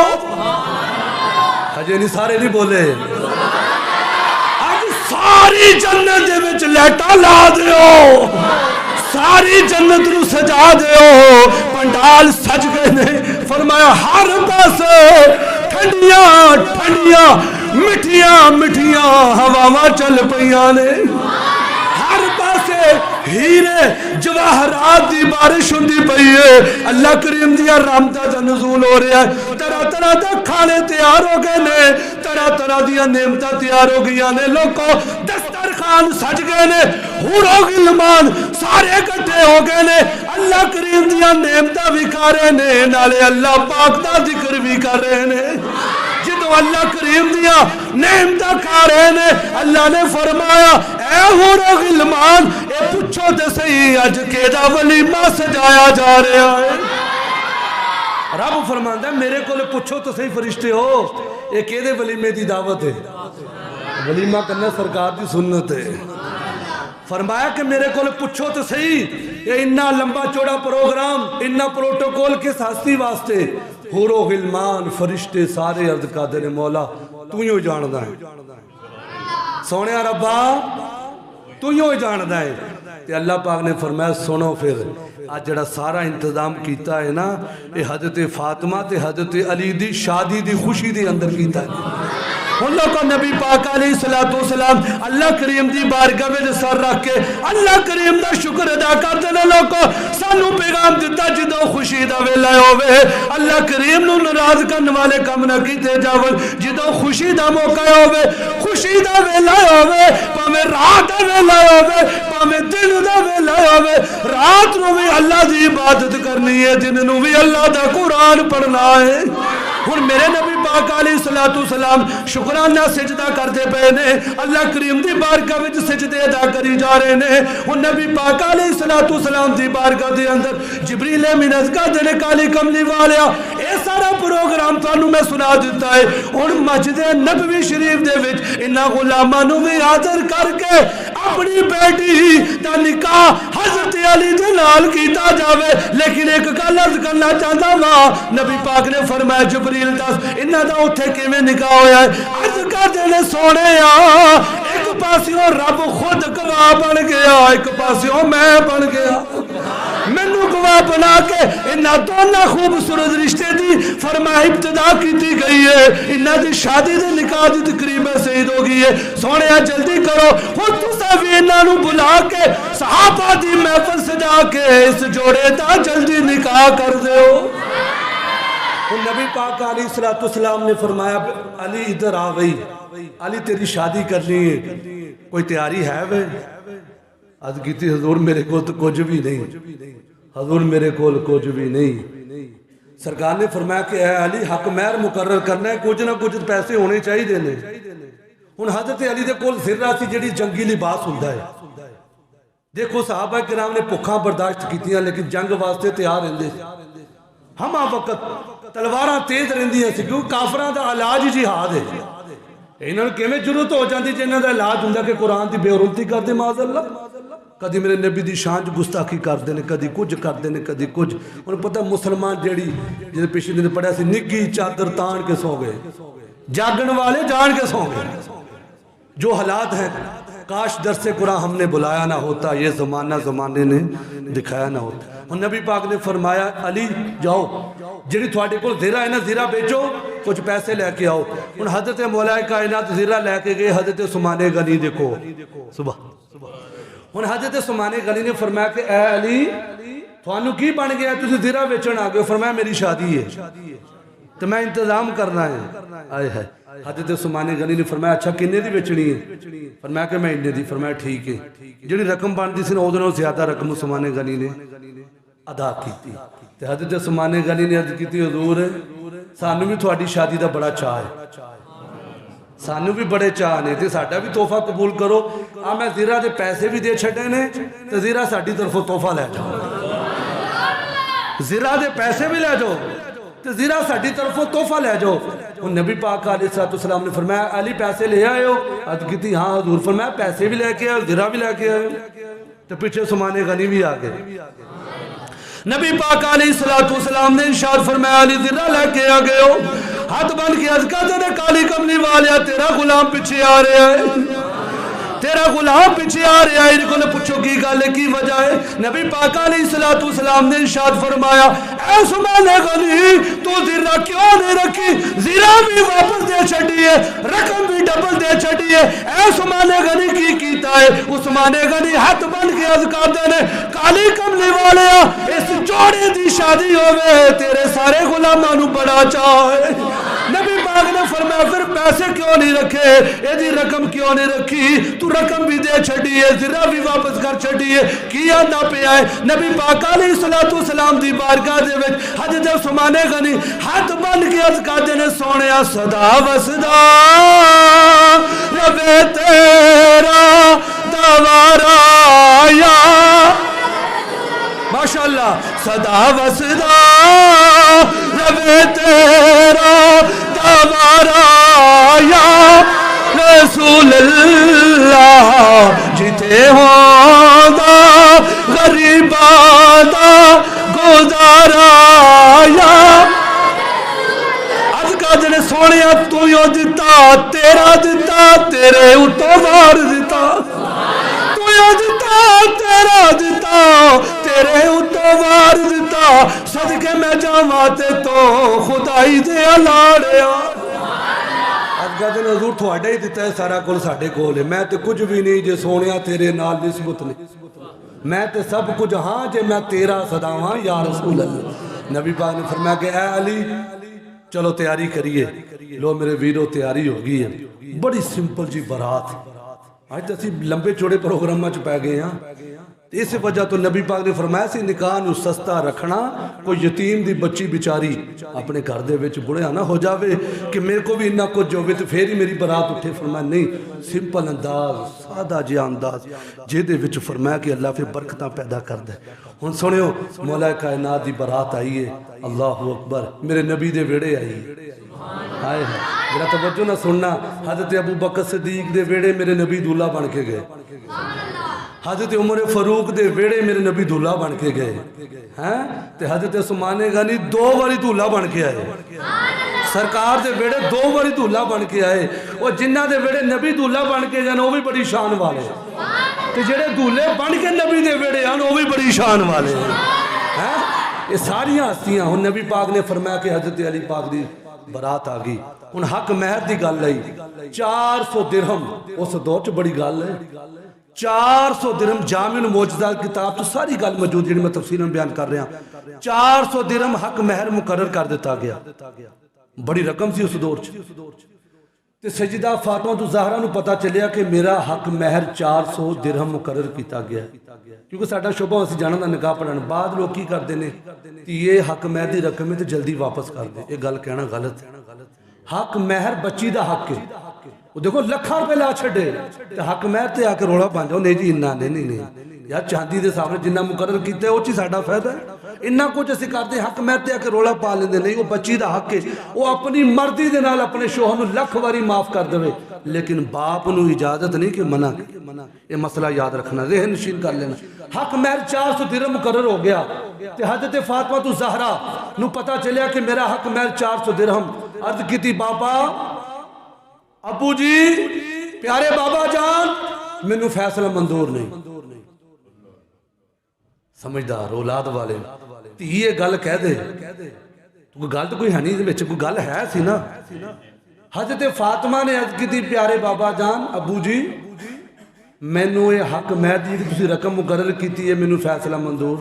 ہجے نہیں سارے نہیں بولے, اج ساری جنت دے وچ لائٹاں لا دیو, ساری جنت نو سجا دیو. پنڈال سج گئے نے. فرمایا ہر پاسے ٹھنڈیاں ٹھنڈیاں مٹھیاں مٹھیاں ہواواں چل پیاں نے. ہر پاسے ہیرے جواہرات دی بارش ہوندی پئی ہے. اللہ کریم دیا رحمتاں دا نزول ہو رہا ہے. طرح طرح دے کھانے تیار ہو گئے نے, طرح طرح دیا نعمتاں تیار ہو گئی نے. لوگوں دسترخوان سج گئے نے, حور و غلمان سارے اکٹھے ہو گئے نے. اللہ اللہ کریم دیا نعمتاں بھی کر رہے نے نالے اللہ پاک دا ذکر بھی کر رہے نے جدو اللہ کریم دیا نعمتاں کھا رہے نے اللہ نے فرمایا اے حور غلمان اے پوچھو تے صحیح اج کیڑا ولیمہ سجایا جا رہا ہے رب فرماندا ہے میرے کول پوچھو تو صحیح فرشتے ہو یہ کیڑے ولیمے دی دعوت ہے ولیمہ کرنا سرکار دی سنت ہے فرمایا کہ میرے کول پوچھو تو صحیح یہ اتنا لمبا چوڑا پروگرام اتنا پروٹوکول کس ہستی واسطے حور و غلمان فرشتے سارے عرض کرتے نے مولا تو ہی جاندا ہے سونے ربا تو ہی جاندا ہے تے اللہ پاک نے فرمایا سنو پھر آج جڑا سارا انتظام کیتا ہے نا یہ حضرت فاطمہ تے حضرت علی دی شادی دی خوشی دی اندر کیتا ہے ان لوگوں نبی پاک علیہ السلام اللہ کریم دی بارگاہ میں سر رکھ کے اللہ کریم دا شکر ادا کرتے ہیں لوگوں سانو پیغام دیتا جدو خوشی دا ویلا ہوئے اللہ کریم نو ناراض کرنے والے کم نہ کیتے جاون جدو خوشی دا موقع ہوئے خوشی دا ویلا ہوئے پاویں رات دا ویلا ہوئے پاویں دن دا ویلا ہوئے رات نو بھی اللہ دی عبادت کرنی ہے دن نو بھی اللہ دا قرآن پڑھنا ہے اور میرے نبی پاک علیہ السلام شکرانہ سجدہ کرتے پے نے اللہ کریم دی بارگاہ وچ سجدے ادا کری جا رہے نے اور نبی پاک علیہ السلام دی بارگاہ دے اندر جبریل امین کہندے نے کالی کملی والیا اے سارا پروگرام تانوں میں سنا دیتا ہے اور مسجد نبوی شریف دے وچ انہاں غلاماں نوں بھی حاضر کر کے اپنی بیٹی دا نکاح حضرت علی دے نال کیتا جاوے لیکن ایک گل عرض کرنا چاہتا ہاں نبی پاک نے فرمایا جبریل دس انہاں دا اوتھے کیویں نکاح ہویا ہے عرض کردے نے سونے ایک پاسیوں رب خود گواہ بن گیا ایک پاسیوں میں بن گیا مینوں گواہ بنا کے انہاں دونوں خوبصورت رشتے دی فرمایا ابتدا کیتی گئی ہے انہاں دی شادی دے نکاح دی تقریب سعید ہو گئی ہے سونے جلدی کرو خود تساں بھی انہاں نوں بلا کے صحابہ دی محفل سجا کے اس جوڑے دا جلدی نکاح کر دیو نبی پاک علیہ السلام نے فرمایا علی ادھر آ گئی علی تیری شادی کرنی ہے کوئی تیاری ہے وے عرض کیتی حضور میرے کو تو کچھ بھی نہیں حضور میرے کو کچھ بھی نہیں سرکار نے فرمایا کہ اے علی حق مہر مقرر کرنا ہے کچھ نہ کچھ پیسے ہونے چاہیے دینے ہن حضرت علی دے کول سرہ سی جڑی جنگی لباس ہوندا ہے دیکھو صحابہ کرام نے بھوکاں برداشت کیتیاں لیکن جنگ واسطے تیار رہندے ہما وقت تلواراں تیز رہندیاں سی کیوں کافراں دا علاج جہاد ہے انہاں نوں کیویں ضرورت ہو جاندی جے انہاں دا علاج ہوندا کہ قرآن دی بے حرمتی کردے معاذ اللہ کدی میرے نبی دی شان چ گستاخی کردے نے کدی کچھ کردے نے کدی کچھ انہوں پتہ مسلمان جیڑی جے پچھلے دن پڑھیا سی نگی چادر تان کے سو گئے جاگن والے جان کے سو گئے جو حالات ہیں کاش درس قرآن ہم نے بلایا نہ ہوتا یہ زمانے نے دکھایا نہ ہوتا اور نبی پاک نے فرمایا علی جاؤ جڑی تھوڑے کو زیرہ ہے نا زیرہ بیچو کچھ پیسے لے کے آؤ ان حضرت مولا کائنات زیرہ لے کے گئے حضرت سمان غنی دیکھو صبح ان حضرت سمان غنی نے فرمایا کہ اے علی تھوانو کی بن گیا تجھے زیرہ بیچن آگئے فرمایا میری شادی ہے تو میں انتظام کرنا ہے آئے ہے حضرت سمان غنی نے فرمایا اچھا کنے دی بیچنی ہے فرمایا کہ میں اننے دی فرمایا ٹھیک ہے جڑی رقم باندھی سی نا ادھر زیادہ رقم سمان غنی نے ادا کیتی حضرت سمان غنی نے عرض کیتی حضور سانو بھی تھوڑی شادی دا بڑا چاہ ہے سانو بھی بڑے چاہ نے تے ساڈا بھی تحفہ قبول کرو میں زیرہ دے پیسے بھی دے چھڈے نے تے زیرہ ساڈی طرفوں تحفہ لے جاؤ زیرہ دے پیسے بھی لے جاؤ تے زیرہ ساڈی طرفوں تحفہ لے جاؤ اور نبی پاک علیہ السلام نے فرمایا علی پیسے لے آئے ہو عرض کیتی ہاں حضور فرمایا پیسے بھی لے کے آئے زیرہ بھی لے کے آئے تو پیچھے سمان غنی بھی آگئے نبی پاک علیہ السلام نے ارشاد فرمایا علی زرہ لے کے آ گئے ہو ہاتھ بن کے عرض کر دے کالی کملی والیا تیرا غلام پیچھے آ رہا ہے تیرا غلام پیچھے آ رہا ہے ان کو نے پوچھو کی گالے کی وجہ ہے نبی پاک علیہ السلام نے ارشاد فرمایا اے سمان غنی تو زرہ کیوں نہیں رکھی زرہ بھی واپس دے چھڑی ہے رقم بھی ڈبل دے چھڑی ہے اے سمان غنی کی کیتا ہے عثمان غنی ہاتھ بن کے عرض کر دینے کالی کملی والیا اس جوڑے دی شادی ہوئے تیرے سارے غلامانو بڑا چاہے نبی پاک نے فرمایا پھر پیسے کیوں نہیں رکھے، یہ رقم کیوں نہیں رکھی، تو رقم بھی دے چھڑی ہے، زرہ بھی واپس کر چھڑی ہے، کی آندا پہ آئے نبی پاک علیہ السلام دی بارگاہ دے وچ حضرت عثمان غنی ہاتھ بن کے عرض کردے نے سونیا صدا وسدا ربے تیرا دوارا یا ماشاءاللہ صدا وسدا ربے تیرا دوارا یا رسول اللہ جتے ہوندا غریباں دا گزارا یا جنے سونیا تو یو دیتا تیرا دیتا تیرے اتو وار دیتا تو یو دیتا تیرا دیتا تیرے اتو وار دیتا صدقے میں جاماتے تو خدائی دے لاڑیا حضور تھوڑا ہی دیتا ہے سارا کل ساڑھے کول ہے میں تے کچھ بھی نہیں جے سونیا تیرے نال نسبت نہیں میں تے سب کچھ ہاں جے میں تیرا صداواں یا رسول اللہ نبی پاک نے فرمایا کہ اے علی چلو تیاری کریے لو میرے ویرو تیاری ہو گئی ہے بڑی سمپل جی برات آج تو اسی لمبے چوڑے پروگرام میں پہ گئے ہیں اس وجہ تو نبی پاک نے فرمایا سی نکاح نو سستا رکھنا کوئی یتیم دی بچی بیچاری اپنے گھر دے وچ بڑھیا نہ ہو جاوے کہ میرے کو بھی اتنا کچھ جو تو پھر ہی میری برات اٹھے فرمایا نہیں سمپل انداز سادہ جی انداز جے دے وچ فرمایا کہ اللہ پھر برکتاں پیدا کر دے ہن سنیو مولا کائنات دی برات آئی ہے اللہ اکبر میرے نبی دے ویڑے آئی ہے آئے ہیں میرا توجہ نہ سننا حضرت ابو بکر صدیق دے ویڑے میرے نبی دولہ بن کے گئے حضرت عمر فاروق دے ویڑے میرے نبی دولہ بن کے گئے تے حضرت عثمان غنی 2 باری دولہ بن کے آئے سرکار دے ویڑے 2 باری دولہ بن کے آئے اور جنہ دے ویڑے نبی دولہ بن کے جانا وہ بھی بڑی شان والے تے جڑے دولے بن کے نبی دے ویڑے آن وہ بھی بڑی شان والے یہ ساری ہستیاں ہن نبی پاک نے فرمایا کہ حضرت علی پاک دی برات آ گئی ہن حق مہر دی گل آئی 400 درہم اس دور چ بڑی گل ہے 400 درہم جامع المعجزہ کتاب تو ساری گل موجود جڑی میں تفصیل میں بیان کر رہا ہوں 400 درہم حق مہر مقرر کر دیتا گیا بڑی رقم سی اس دور تے سیدہ فاطمہ تو زہرا نو پتہ چلیا کہ میرا حق مہر 400 درہم مقرر کیتا گیا کیونکہ ساڈا شعبہ اسی جانا دا نکاح پڑھن بعد لوگ کی کردے نے کہ یہ حق مہر دی رقم ہے تے جلدی واپس کر دے یہ گل کہنا غلط ہے حق مہر بچی دا حق ہے وہ دیکھو لکھاں روپے لا چھڑے تے حق مہر تے آ کے روڑا پان جاؤ نہیں جی انہاں نہیں یار چاندی دے سامنے جنہ مقرر کیتے وہ چی ساڈا فائدہ ہے انہاں کچھ اسی کرتے حق مہر تے آ کے روڑا پا لیندے نہیں وہ بچی دا حق ہے وہ اپنی مرضی دے نال اپنے شوہر نو لکھ واری معاف کر دے لیکن باپ نو اجازت نہیں کہ منع یہ مسئلہ یاد رکھنا ذہن نشین کر لینا حق مہر 400 درہم مقرر ہو گیا تے حضرت فاطمہ تو زہرا نو پتہ چلیا کہ میرا حق مہر 400 درہم عرض کیتی بابا ابو جی پیارے بابا جان مینوں فیصلہ منظور نہیں سمجھدار اولاد والے یہ گل کہہ دے تو گل تو کوئی ہے نہیں کوئی گل ہے سی نا حضرت فاطمہ نے عرض کی پیارے بابا جان ابو جی مینوں یہ حق مہر دی تسی رقم مقرر کیتی ہے مینوں فیصلہ منظور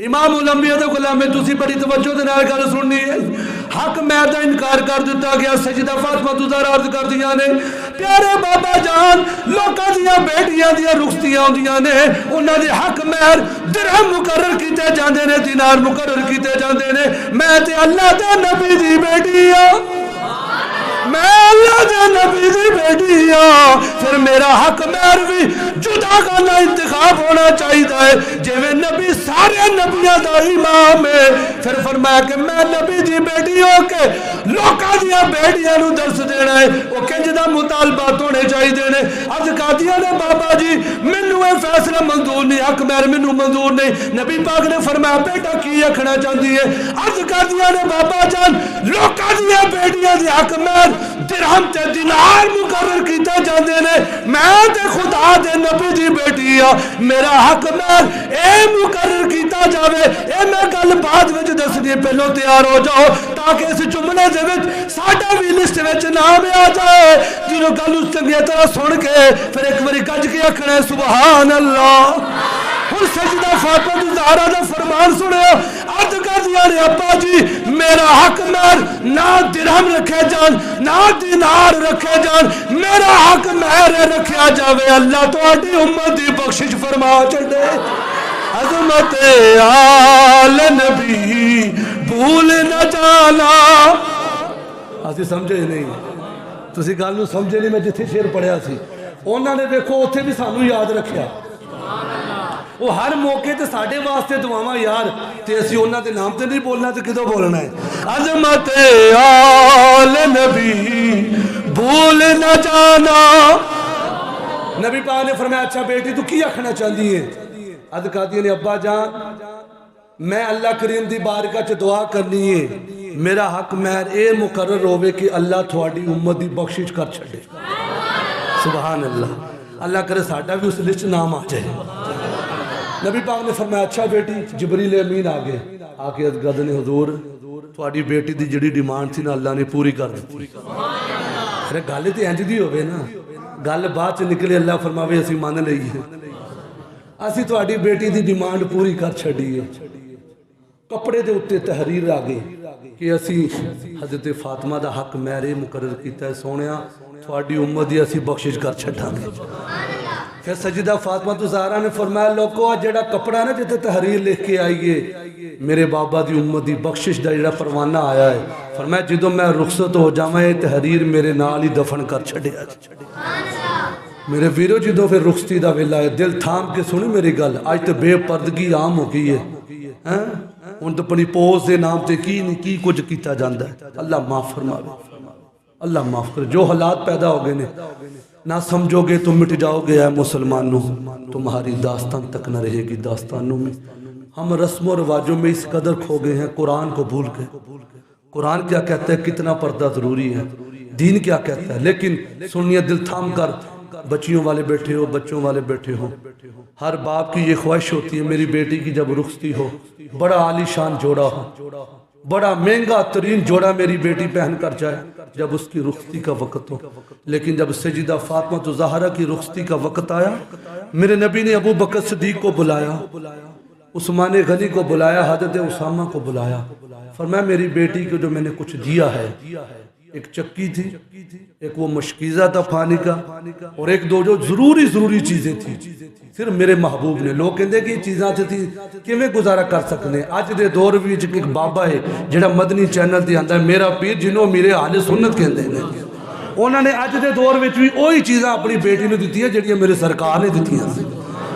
امام الانبیاء دے غلام تسی بڑی توجہ دے نال گل سننی ہے حق مہر دا انکار کر دیتا گیا سیدہ فاطمہ تو زہرا عرض کر دیاں نے پیارے بابا جان لوکاں دیاں بیٹیاں دیاں رخصتیاں ہوندیاں نے انہاں دے حق مہر درہم مقرر کیتے جاندے نے دینار مقرر کیتے جاندے نے میں تے اللہ دے نبی دی بیٹی ہاں میں اللہ دے نبی دی بیٹی ہاں پھر میرا حق مہر بھی جدا کرنا انتخاب ہونا چاہیے جویں نبی سارے نبیاں دا امام ہے پھر فرمایا کہ میں نبی دی بیٹی ہو کے لوکاں دیاں بیٹیاں نو درس دینا ہے وہ کنج دا مطالبات ہونے چاہیے نے عرض کردیاں نے بابا جی مینوں یہ فیصلہ منظور نہیں حق مہر مینوں منظور نہیں نبی پاک نے فرمایا بیٹا کی آکھنا چاہندی ہے عرض کردیاں نے بابا جان لوکاں دیاں بیٹیاں دی حق مہر درہم تے دینار مقرر کیتے جاندے نے میں تے خدا دے نبی دی بیٹی ہاں میرا حق مہر اے مقرر کیتا جاوے اے میں گل بعد وچ دسنی پہلو تیار ہو جاؤ تاکہ اس جملے دے وچ ساڈا بھی لسٹ وچ نام آ جائے جنوں گل اس چنگی طرح سن کے پھر ایک واری گج کے آکھنا ہے سبحان اللہ ہن سجدہ فاطمہ زہرا دا فرمان سنو عرض کر دیا نے ابا جی میرا حق مہر نہ درہم رکھے جان نہ دینار رکھے جان میرا حق مہر رکھیا جاوے اللہ تہاڈی امت دی بخشش فرما چھڈے عظمت آل نبی بھول نہ جانا اسی سمجھے نہیں تسی گل نو سمجھے نہیں میں جتھے شعر پڑھیا سی انہاں نے دیکھو اتھے بھی سانو یاد رکھیا وہ ہر موقع تے ساڈے واسطے دعاواں یار تے اسی انہاں دے نام تے نہیں بولنا تے کدوں بولنا ہے عظمت آل نبی بھول نہ جانا نبی پاک نے فرمایا اچھا بیٹی تو کی آکھنا چاہندی ہے عرض کردی نے ابا جان میں اللہ کریم دی بارگاہ چ دعا کرنی ہے میرا حق مہر اے مقرر ہوئے کہ اللہ تھوڑی امت دی بخشش کر چھڑے سبحان اللہ اللہ کرے ساڈا بھی اس لسٹ نام آ جائے نبی پاک نے فرمایا اچھا بیٹی جبریل امین آگے آکے عرض کردے نے حضور تھوڑی بیٹی دی جڑی ڈیمانڈ تھی نا اللہ نے پوری کر دی ارے گل تے انج دی ہوئے نا گل بعد چ نکلے اللہ فرماوے اسی مان لئیے اسی تھوڑی بیٹی دی ڈیمانڈ پوری کر چھڑی ہے کپڑے دے اتے تحریر آگے کہ اسی حضرت فاطمہ دا حق مہر مقرر کیتا ہے سونیا تھوڑی امت دی اسی بخشش کر چھڑا گے پھر سجدہ فاطمہ تو زہرا نے فرمایا لوگو جڑا کپڑا نا جتے تحریر لکھ کے آئیے میرے بابا دی امت دی بخشش دا جڑا پروانہ آیا ہے فرمایا جدو میں رخصت ہو جاواں یہ تحریر میرے نال ہی دفن کر چھڑے میرے ویرو جدو پھر رخصتی دا ویلا ہے دل تھام کے سنی میری گل آج تو بے پردگی عام ہو گئی ہے ان تو اپنی پوز دے نام تے کی نہیں کی کچھ کیتا جاندہ ہے اللہ معاف فرماوے اللہ معاف کرے جو حالات پیدا ہو گئے نے نہ سمجھو گے تو مٹ جاؤ گے اے مسلمانوں تمہاری داستان تک نہ رہے گی داستانوں میں ہم رسم و رواجوں میں اس قدر کھو گئے ہیں قرآن کو بھول گئے قرآن کیا کہتا ہے کتنا پردہ ضروری ہے دین کیا کہتا ہے لیکن سنیے دل تھام کر بچیوں والے بیٹھے ہو بچوں والے بیٹھے ہو ہر باپ کی یہ خواہش ہوتی ہے میری بیٹی کی جب رخصتی ہو بڑا عالی شان جوڑا ہو بڑا مہنگا ترین جوڑا میری بیٹی پہن کر جائے جب اس کی رخصتی کا وقت ہو لیکن جب سیدہ فاطمہ زہرا کی رخصتی کا وقت آیا میرے نبی نے ابو بکر صدیق کو بلایا عثمان غنی کو بلایا حضرت اسامہ کو بلایا فرمایا میری بیٹی کو جو میں نے کچھ دیا ہے ایک چکی تھی ایک وہ مشکیزہ تھا پھانی کا اور ایک دو جو ضروری چیزیں تھی صرف میرے محبوب نے لوگ کہندے کہ یہ چیزاں تھی کہ میں گزارا کر سکنے آج دے دور بھی ایک بابا ہے جڑا مدنی چینل دی آندا ہے میرا پیر جنہوں میرے اہل سنت کہندے ہیں انہوں نے آج دے دور میں بھی وہی چیزاں اپنی بیٹی نے دیتی ہیں جڑیاں میرے سرکار نے دیتی ہیں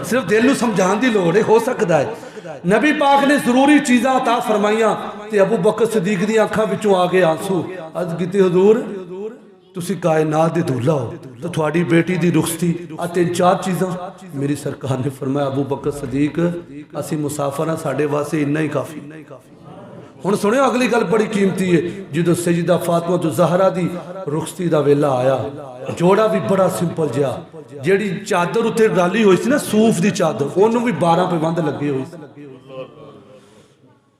صرف دل نو سمجھان دی لوڑ ہے ہو سکتا ہے نبی پاک نے ضروری چیزاں عطا فرمائیاں تے ابو بکر صدیق دی آنکھاں وچوں آگے آنسو عرض کیتی حضور تسی کائنات دے دولہ ہو تو تھوڑی بیٹی دی رخصتی تین چار چیزاں میری سرکار نے فرمایا ابو بکر صدیق اسی مسافرہ ساڑھے واسے انہا ہی کافی ہن سنے اگلی گل بڑی قیمتی ہے جدو سیدہ فاطمہ زہرا دی رخصتی دا ویلا آیا جوڑا بھی بڑا سمپل جہا جیڑی چادر اتنے ڈالی ہوئی سی نا صوف دی چادر انہوں بھی 12 پیوند لگے ہوئی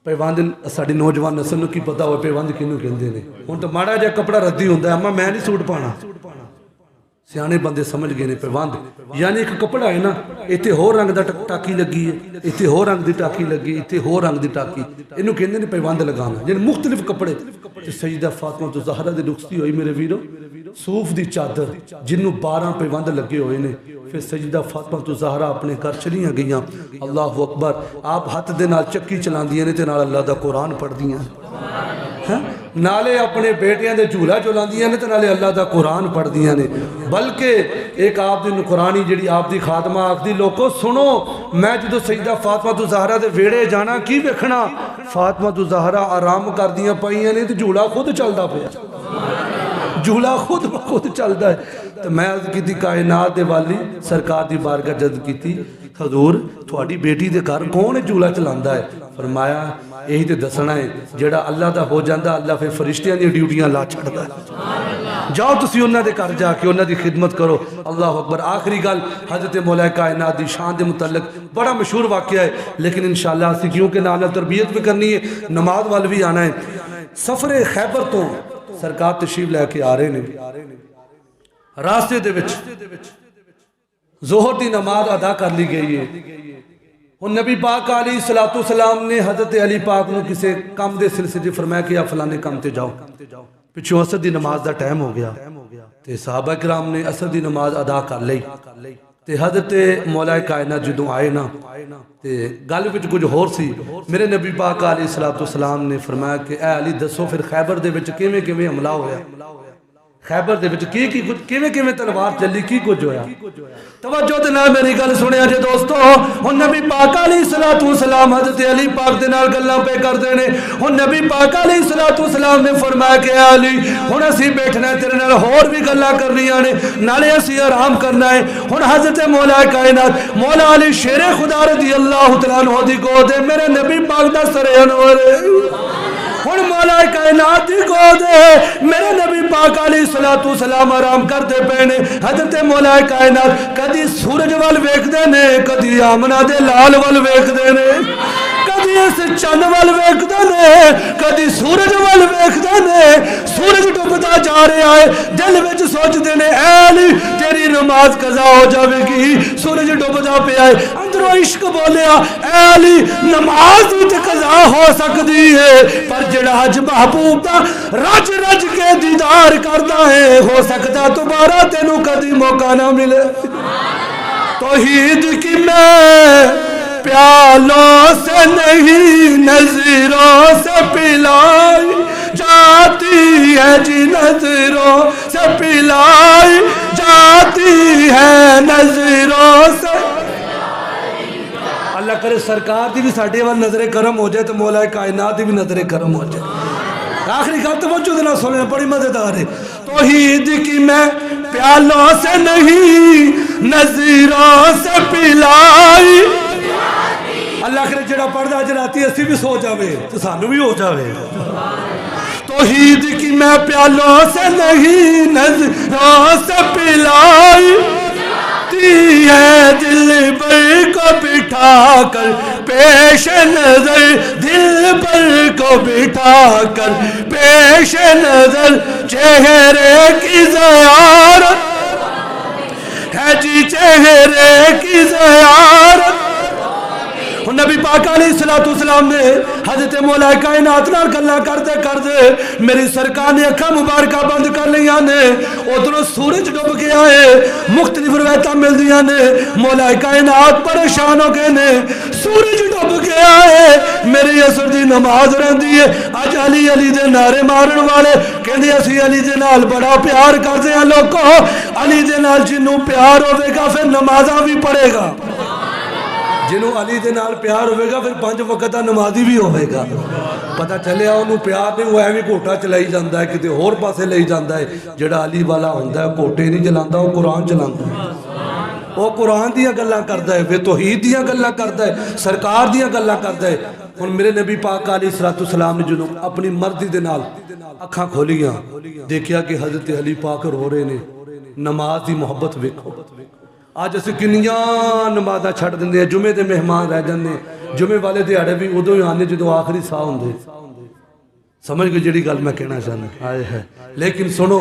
پیوند ساڑی نوجوان نسل کی پتا ہوئے پیوند کنوں کہندے نے ہن تو ماڑا جا کپڑا ردی ہوندا ہے اما میں نہیں سوٹ پانا سیانے بندے سمجھ گئے نے پیوند یعنی ایک کپڑا ہے نا ایتھے ہور رنگ دا ٹاکی لگی ہے ایتھے ہور رنگ دی ٹاکی لگی ایتھے ہور رنگ دی ٹاکی اینوں کہندے نے پیوند لگانا یعنی مختلف کپڑے تے سیدہ فاطمہ زہرا دی رخصتی ہوئی میرے ویرو صوف دی چادر جنوں 12 پیوند لگے ہوئے نے پھر سیدہ فاطمہ زہرا اپنے گھر چلیاں گئیاں اللہ اکبر آپ ہاتھ دے نال چکی چلاندیاں نے تے نال اللہ دا قرآن پڑھدیاں نالے اپنے بیٹیاں دے جھولا چلاندیاں نے تے نالے اللہ دا قرآن پڑھدیاں نے بلکہ ایک آپ دی قرآنی جڑی آپ دی خاتمہ آکھدی لوگو سنو میں جدو سیدہ فاطمہ زہرا دے ویڑے جانا کی ویکھنا فاطمہ زہرا آرام کر دیاں پئیاں نے تے جھولا خود چلدا پیا جھولا خود چلدا ہے تو میں عرض کی تھی کائنات دے والی سرکار دی بارگاہ جد کی تھی حضور تھوڑی بیٹی دے گھر کون جھولا چلاندا ہے فرمایا یہی تے دسنا ہے جڑا اللہ دا ہو جاندا اللہ پھر فرشتیاں دی ڈیوٹیاں لا چھڑدا ہے جاؤ تسی انہاں دے گھر جا کے انہاں دی خدمت کرو اللہ اکبر آخری گل حضرت مولا کائنات دی شان دے متعلق بڑا مشہور واقعہ ہے لیکن انشاءاللہ اسی کیونکہ نال تربیت بھی کرنی ہے نماز وال بھی آنا ہے سفر خیبر تو سرکار تشریف لے کے آ رہے نے راستے دے وچ ظہر دی نماز ادا کر لی گئی ہے ہن نبی پاک علیہ الصلوۃ والسلام نے حضرت علی پاک نو کسے کام دے سلسلے فرمایا کہ آپ فلانے کام تے جاؤ، پچھوں عصر دی نماز دا ٹائم ہو گیا تے صحابہ کرام نے عصر دی نماز ادا کر لئی تے حضرت مولا کائنات جدوں آئے نا تے گل وچ کچھ ہور سی۔ میرے نبی پاک علیہ الصلوۃ والسلام نے فرمایا کہ اے علی دسو پھر خیبر دے وچ کیویں کیویں حملہ ہویا، خیبر دے وچ کی کیویں کیویں تلوار چلی، کی کچھ ہویا۔ توجہ دے نال میری گل سنیا جے دوستو، ہن نبی پاک علیہ الصلوۃ والسلام حضرت علی پاک دے نال گلاں پہ کردے نے۔ ہن نبی پاک علیہ الصلوۃ والسلام نے فرمایا کہ اے علی ہن اسی بیٹھنا ہے، تیرے نال ہور بھی گلاں کرنیاں نے، نالے اسی آرام کرنا ہے۔ ہن حضرت مولا کائنات مولا علی شیر خدا رضی اللہ تعالیٰ عنہ دی گود ہے، میرے نبی پاک دا سر انور ہے۔ ہن مولا کائنات دی گود ہے، میرے نبی پاک علیہ الصلوۃ والسلام آرام کرتے پے نے۔ حضرت مولا کائنات کدی سورج وال ویکھدے نے، کدی آمنہ دے لال وال ویکھدے نے، کدی اس چند وال ویکھدے نے، کدی سورج وال ویکھدے نے۔ سورج ڈوبدا جا رہا ہے، دل وچ سوچدے نے اے علی تیری نماز قضا ہو جاوے گی، سورج ڈوبدا پیا ہے، اندروں عشق بولیا اے علی نماز تے قضا ہو سکدی ہے، پر جڑا اج محبوب دا رج رج کے دیدار کردا ہے، ہو سکتا دوبارہ تینوں کدی موقع نہ ملے۔ توحید کی میں پیالوں سے نہیں نظروں سے پلائی جاتی ہے جی، نظروں سے پلائی جاتی ہے، نظروں سے۔ اللہ کرے سرکار دی بھی ساڈے وال نظر کرم ہو جائے تو مولا کائنات دی بھی نظر کرم ہو جائے۔ آخری گل توجہ دینا سننا بڑی مزیدار ہے۔ توحید کی میں پیالوں سے نہیں نظروں سے پلائی، اللہ کرے جڑا پڑھدا جلاتی اسی بھی سو جاوے تو سانو بھی ہو جاوے۔ توحید کی میں پیالوں سے نہیں نظروں سے پلائی ہے، دل بر کو بٹھا کر پیش نظر، دل بر کو بٹھا کر پیش نظر، چہرے کی زیارت ہے جی، چہرے کی زیارت۔ نبی پاک علیہ الصلوۃ والسلام نے حضرت مولا کائنات نال گلاں کرتے کرتے میری سرکار نے اکھاں مبارکہ بند کر لیاں نے، ادھروں سورج ڈوب گیا ہے، مختلف روایتاں ملدیاں نے، مولا کائنات پریشان ہو گئے نے، سورج ڈوب گیا ہے، میری عصر دی نماز رہندی ہے۔ اج علی علی دے نعرے مارن والے کہندے اسی علی دے نال بڑا پیار کردے ہاں، لوکو علی دے نال جنوں پیار ہوے گا پھر نمازاں بھی پڑھے گا، جنہوں علی دے نال پیار ہوئے گا پھر 5 وقتہ نمازی بھی ہوئے گا۔ پتہ چلے انہوں پیار نہیں ہوا ہے، کوٹا چلائی جاندہ ہے، کتے اور پاسے لئی جاندہ ہے۔ جڑا علی والا ہوندہ ہے کوٹے نہیں جلاندہ، وہ قرآن جلاندہ ہے، وہ قرآن دیا گلاں کرتا ہے، پھر توحید دیا گلاں کرتا ہے، سرکار دیا گلاں کرتا ہے۔ اور میرے نبی پاک علیہ السلام نے جنہوں اپنی مرضی دے نال اکھاں کھولیاں، دیکھیا کہ حضرت علی پاک رو رہے نے، نماز دی محبت ویکھو۔ آج اسی کنیاں نمازاں چھڑ دیں دے، جمعے دے مہمان رہ جاندے، جمعے والے دیہاڑے بھی ادوں ہی آنے جدوں آخری ساہ ہوندے۔ سمجھ گئے جڑی گل میں کہنا چاہنا آئے ہے۔ لیکن سنو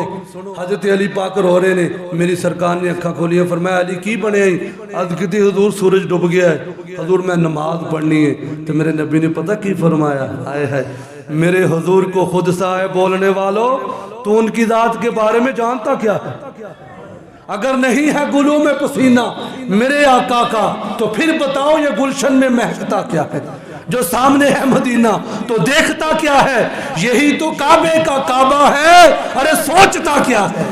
حضرت علی پاک رو رہے نے، میری سرکار نے اکھاں کھولیاں، فرمایا علی کی بنے آئی؟ عرض کیتی حضور سورج ڈوب گیا ہے، حضور میں نماز پڑھنی ہے۔ تو میرے نبی نے پتہ کی فرمایا؟ آئے ہے میرے حضور کو خود سا ہے بولنے والوں، تو ان کی ذات کے بارے میں جانتا کیا ہے؟ اگر نہیں ہے گلوں میں پسینہ میرے آقا کا تو پھر بتاؤ یہ گلشن میں مہکتا کیا ہے؟ جو سامنے ہے مدینہ تو دیکھتا کیا ہے؟ یہی تو کعبے کا کعبہ ہے، ارے سوچتا کیا ہے؟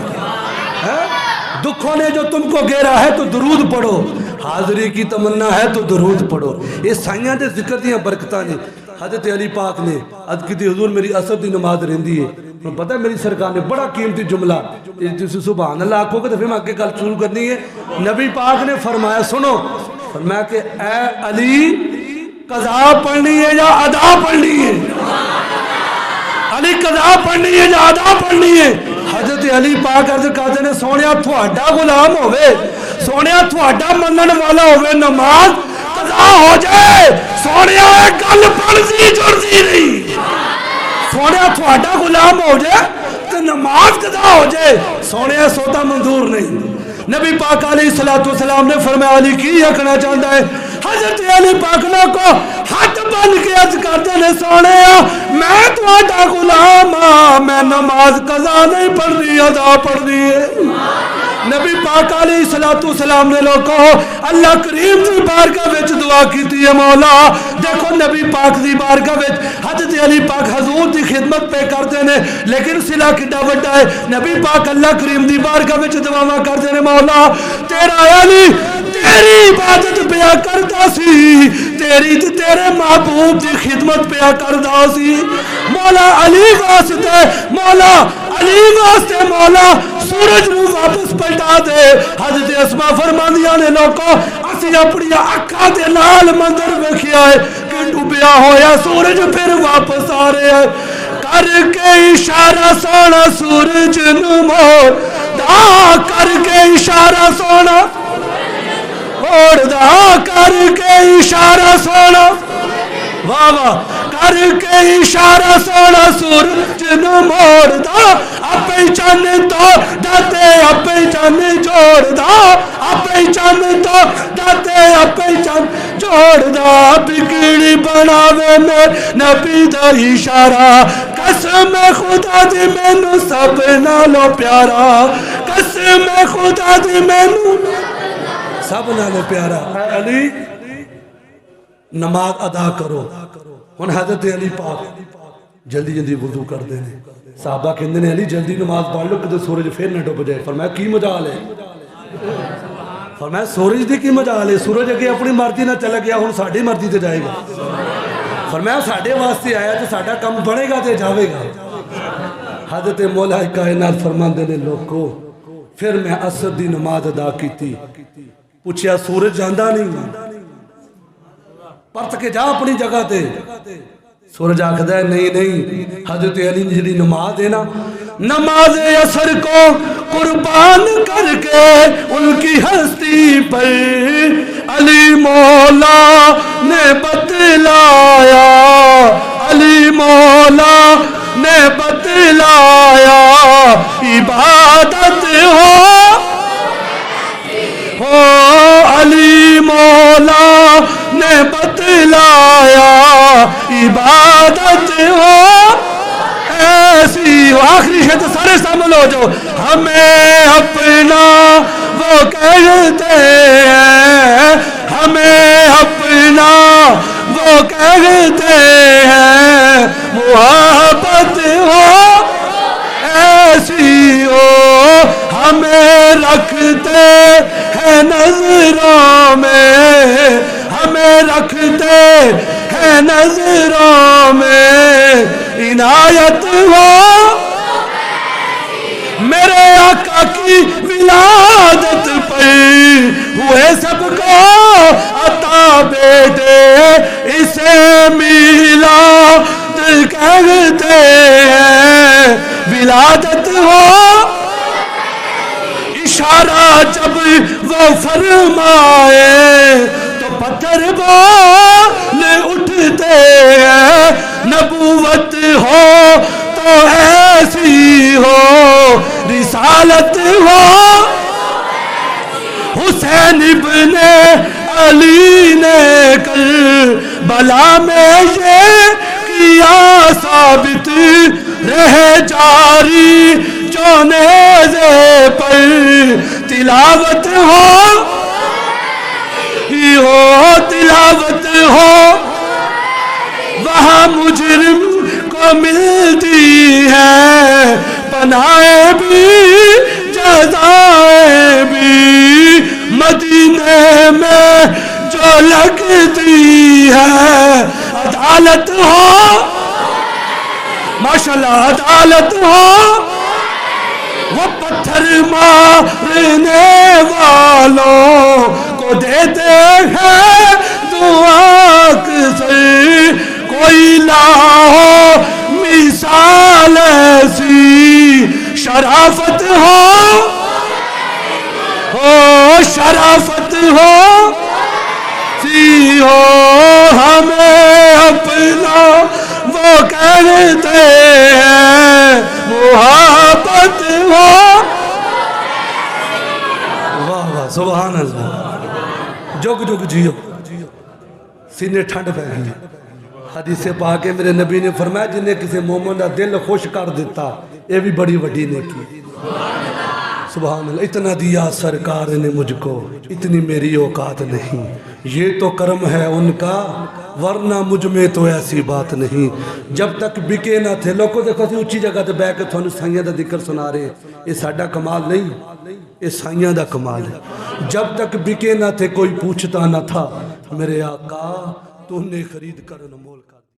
دکھوں نے جو تم کو گھیرا ہے تو درود پڑھو، حاضری کی تمنا ہے تو درود پڑھو۔ یہ سائیاں دے ذکر دیاں برکتاں نے۔ حضرت علی پاک نے عرض کی حضور میری عصر دی نماز رہندی ہے، پتہ ہے میری سرکار نے بڑا قیمتی جملہ سبحان اللہ آنکھوں کے دفعے میں آگے گل شروع کرنی ہے۔ نبی پاک نے فرمایا سنو، فرمایا کہ اے علی قضا پڑھنی ہے یا ادا پڑھنی ہے؟ علی قضا پڑھنی ہے یا ادا پڑھنی ہے؟ حضرت علی پاک عرض کرتے نے سونیا تھوڑا غلام ہوئے، سونیا تھوڑا منن والا ہوئے، نماز قضا ہو جائے، سونیا ایک گل پڑھنی جڑتی نہیں، سونیا تھوڑا غلام ہو جائے تو نماز قضا ہو جائے، سونیا سوتا منظور نہیں۔ نبی پاک علیہ السلام نے فرمایا علی کی آکھنا چاہتا ہے؟ حضرت علی پاک نو کو ہاتھ بن کے عرض کرتے نے سونے میں تہاڈا غلام ہاں میں نماز قضا نہیں پڑھنی ادا پڑھنی ہے نبی پاک علیہ الصلوۃ والسلام نے لوگوں اللہ کریم دی بارگاہ وچ دعا کیتی ہے مولا دیکھو نبی پاک دی بارگاہ وچ حضرت علی پاک حضور دی خدمت پہ کرتے ہیں لیکن صلہ کڈا وڈا ہے نبی پاک اللہ کریم دی بارگاہ وچ دعاواں کرتے ہیں مولا تیرا علی تیری عبادت پیا کردا سی تیری تے تیرے محبوب دی خدمت پیا کردا سی مولا علی واسطے مولا علی واسطے مولا سورج نو واپس پلٹا دے حضرت اسما فرماندیاں نے لوگوں اسی اپنی اکھاں دے نال منظر ویکھیا ہے کہ ڈوبیا ہویا سورج پھر واپس آ رہا ہے کر کے اشارہ سونا سورج نو موڑ دا کر کے اشارہ سونا موڑ دا کر کے اشارہ سونا واہ واہ کر کے اشارہ سونا سورج نو موڑ دا اپے چن تو داتے اپے چن جوڑ دا اپے چن تو داتے اپے چن جوڑ دا بگڑی بناوے میں نبی دا اشارہ قسم خدا دی مینوں سب نالوں پیارا قسم خدا دی مینوں سب نالوں پیارا علی نماز ادا کرو ہن حضرت علی پاک جلدی جلدی وضو کر دینے صحابہ کہندے نے علی جلدی نماز پڑھ لو کہ سورج پھر نہ ڈوب جائے فرمایا کی مجال ہے فرمایا سورج دی کی مجال ہے سورج اگے اپنی مرضی نہ چلا گیا ہن ساڈی مرضی تے جائے گا فرمایا ساڈے واسطے آیا تو ساڈا کام بنے گا تے جاوے گا حضرت مولا کائنات فرماندے نے لوگو پھر میں عصر دی نماز ادا کیتی پوچھیا سورج جاندا نہیں پرت کے جا اپنی جگہ تے سورج آکھدا ہے نہیں نہیں حضرت علی نے جڑی نماز ہے نا نماز عصر کو قربان کر کے ان کی ہستی پر علی مولا نے بتلایا علی مولا نے بتلایا عبادت ہو علی مولا نے بتلایا عبادت ہو ایسی آخری شہد سارے سامل ہو جاؤ ہمیں اپنا وہ کہتے ہیں ہمیں اپنا وہ کہتے ہیں محبت ہو ایسی ہو ہمیں رکھتے ہیں نظروں میں ہمیں رکھتے ہیں نظروں میں عنایت ہو میرے آقا کی ولادت پر ہوئے سب کو عطا بیٹے اسے میلاد کہتے ہیں ولادت ہو اشارہ جب وہ فرمائے تو پتھر بول اٹھتے ہیں نبوت ہو تو ایسی ہو رسالت ہو حسین ابن علی نے کربلا میں یہ کیا ثابت رہے جاری جو نیزے پر تلاوت ہو تلاوت ہو وہاں مجرم کو ملتی ہے پناہ بھی جزائیں بھی مدینے میں جو لگتی ہے عدالت ہو ماشاءاللہ عدالت ہو وہ پتھر مارنے والوں کو دیتے ہیں دعا سے کوئی لاؤ مثال ایسی شرافت ہو شرافت ہو سی ہو ہمیں اپنا وہ کہتے ہیں محبت ہو واہ واہ سبحان اللہ جگ جگ جیو سینے ٹھنڈ پہ گئی. حدیث پاک ہے میرے نبی نے فرمایا جن نے کسی مومن کا دل خوش کر دیتا یہ بھی بڑی وڈی نیکی. سبحان اللہ. اتنا دیا سرکار نے مجھ کو اتنی میری اوقات نہیں, یہ تو کرم ہے ان کا ورنہ مجھ میں تو ایسی بات نہیں. جب تک بکے نہ تھے لوگوں دیکھو سی اچھی جگہ تے بیٹھ کے تھانوں سائیاں دا ذکر سنا رہے ہیں, یہ ساڈا کمال نہیں, یہ سائیاں دا کمال ہے. جب تک بکے نہ تھے کوئی پوچھتا نہ تھا, میرے آقا تو نے خرید کر انمول کر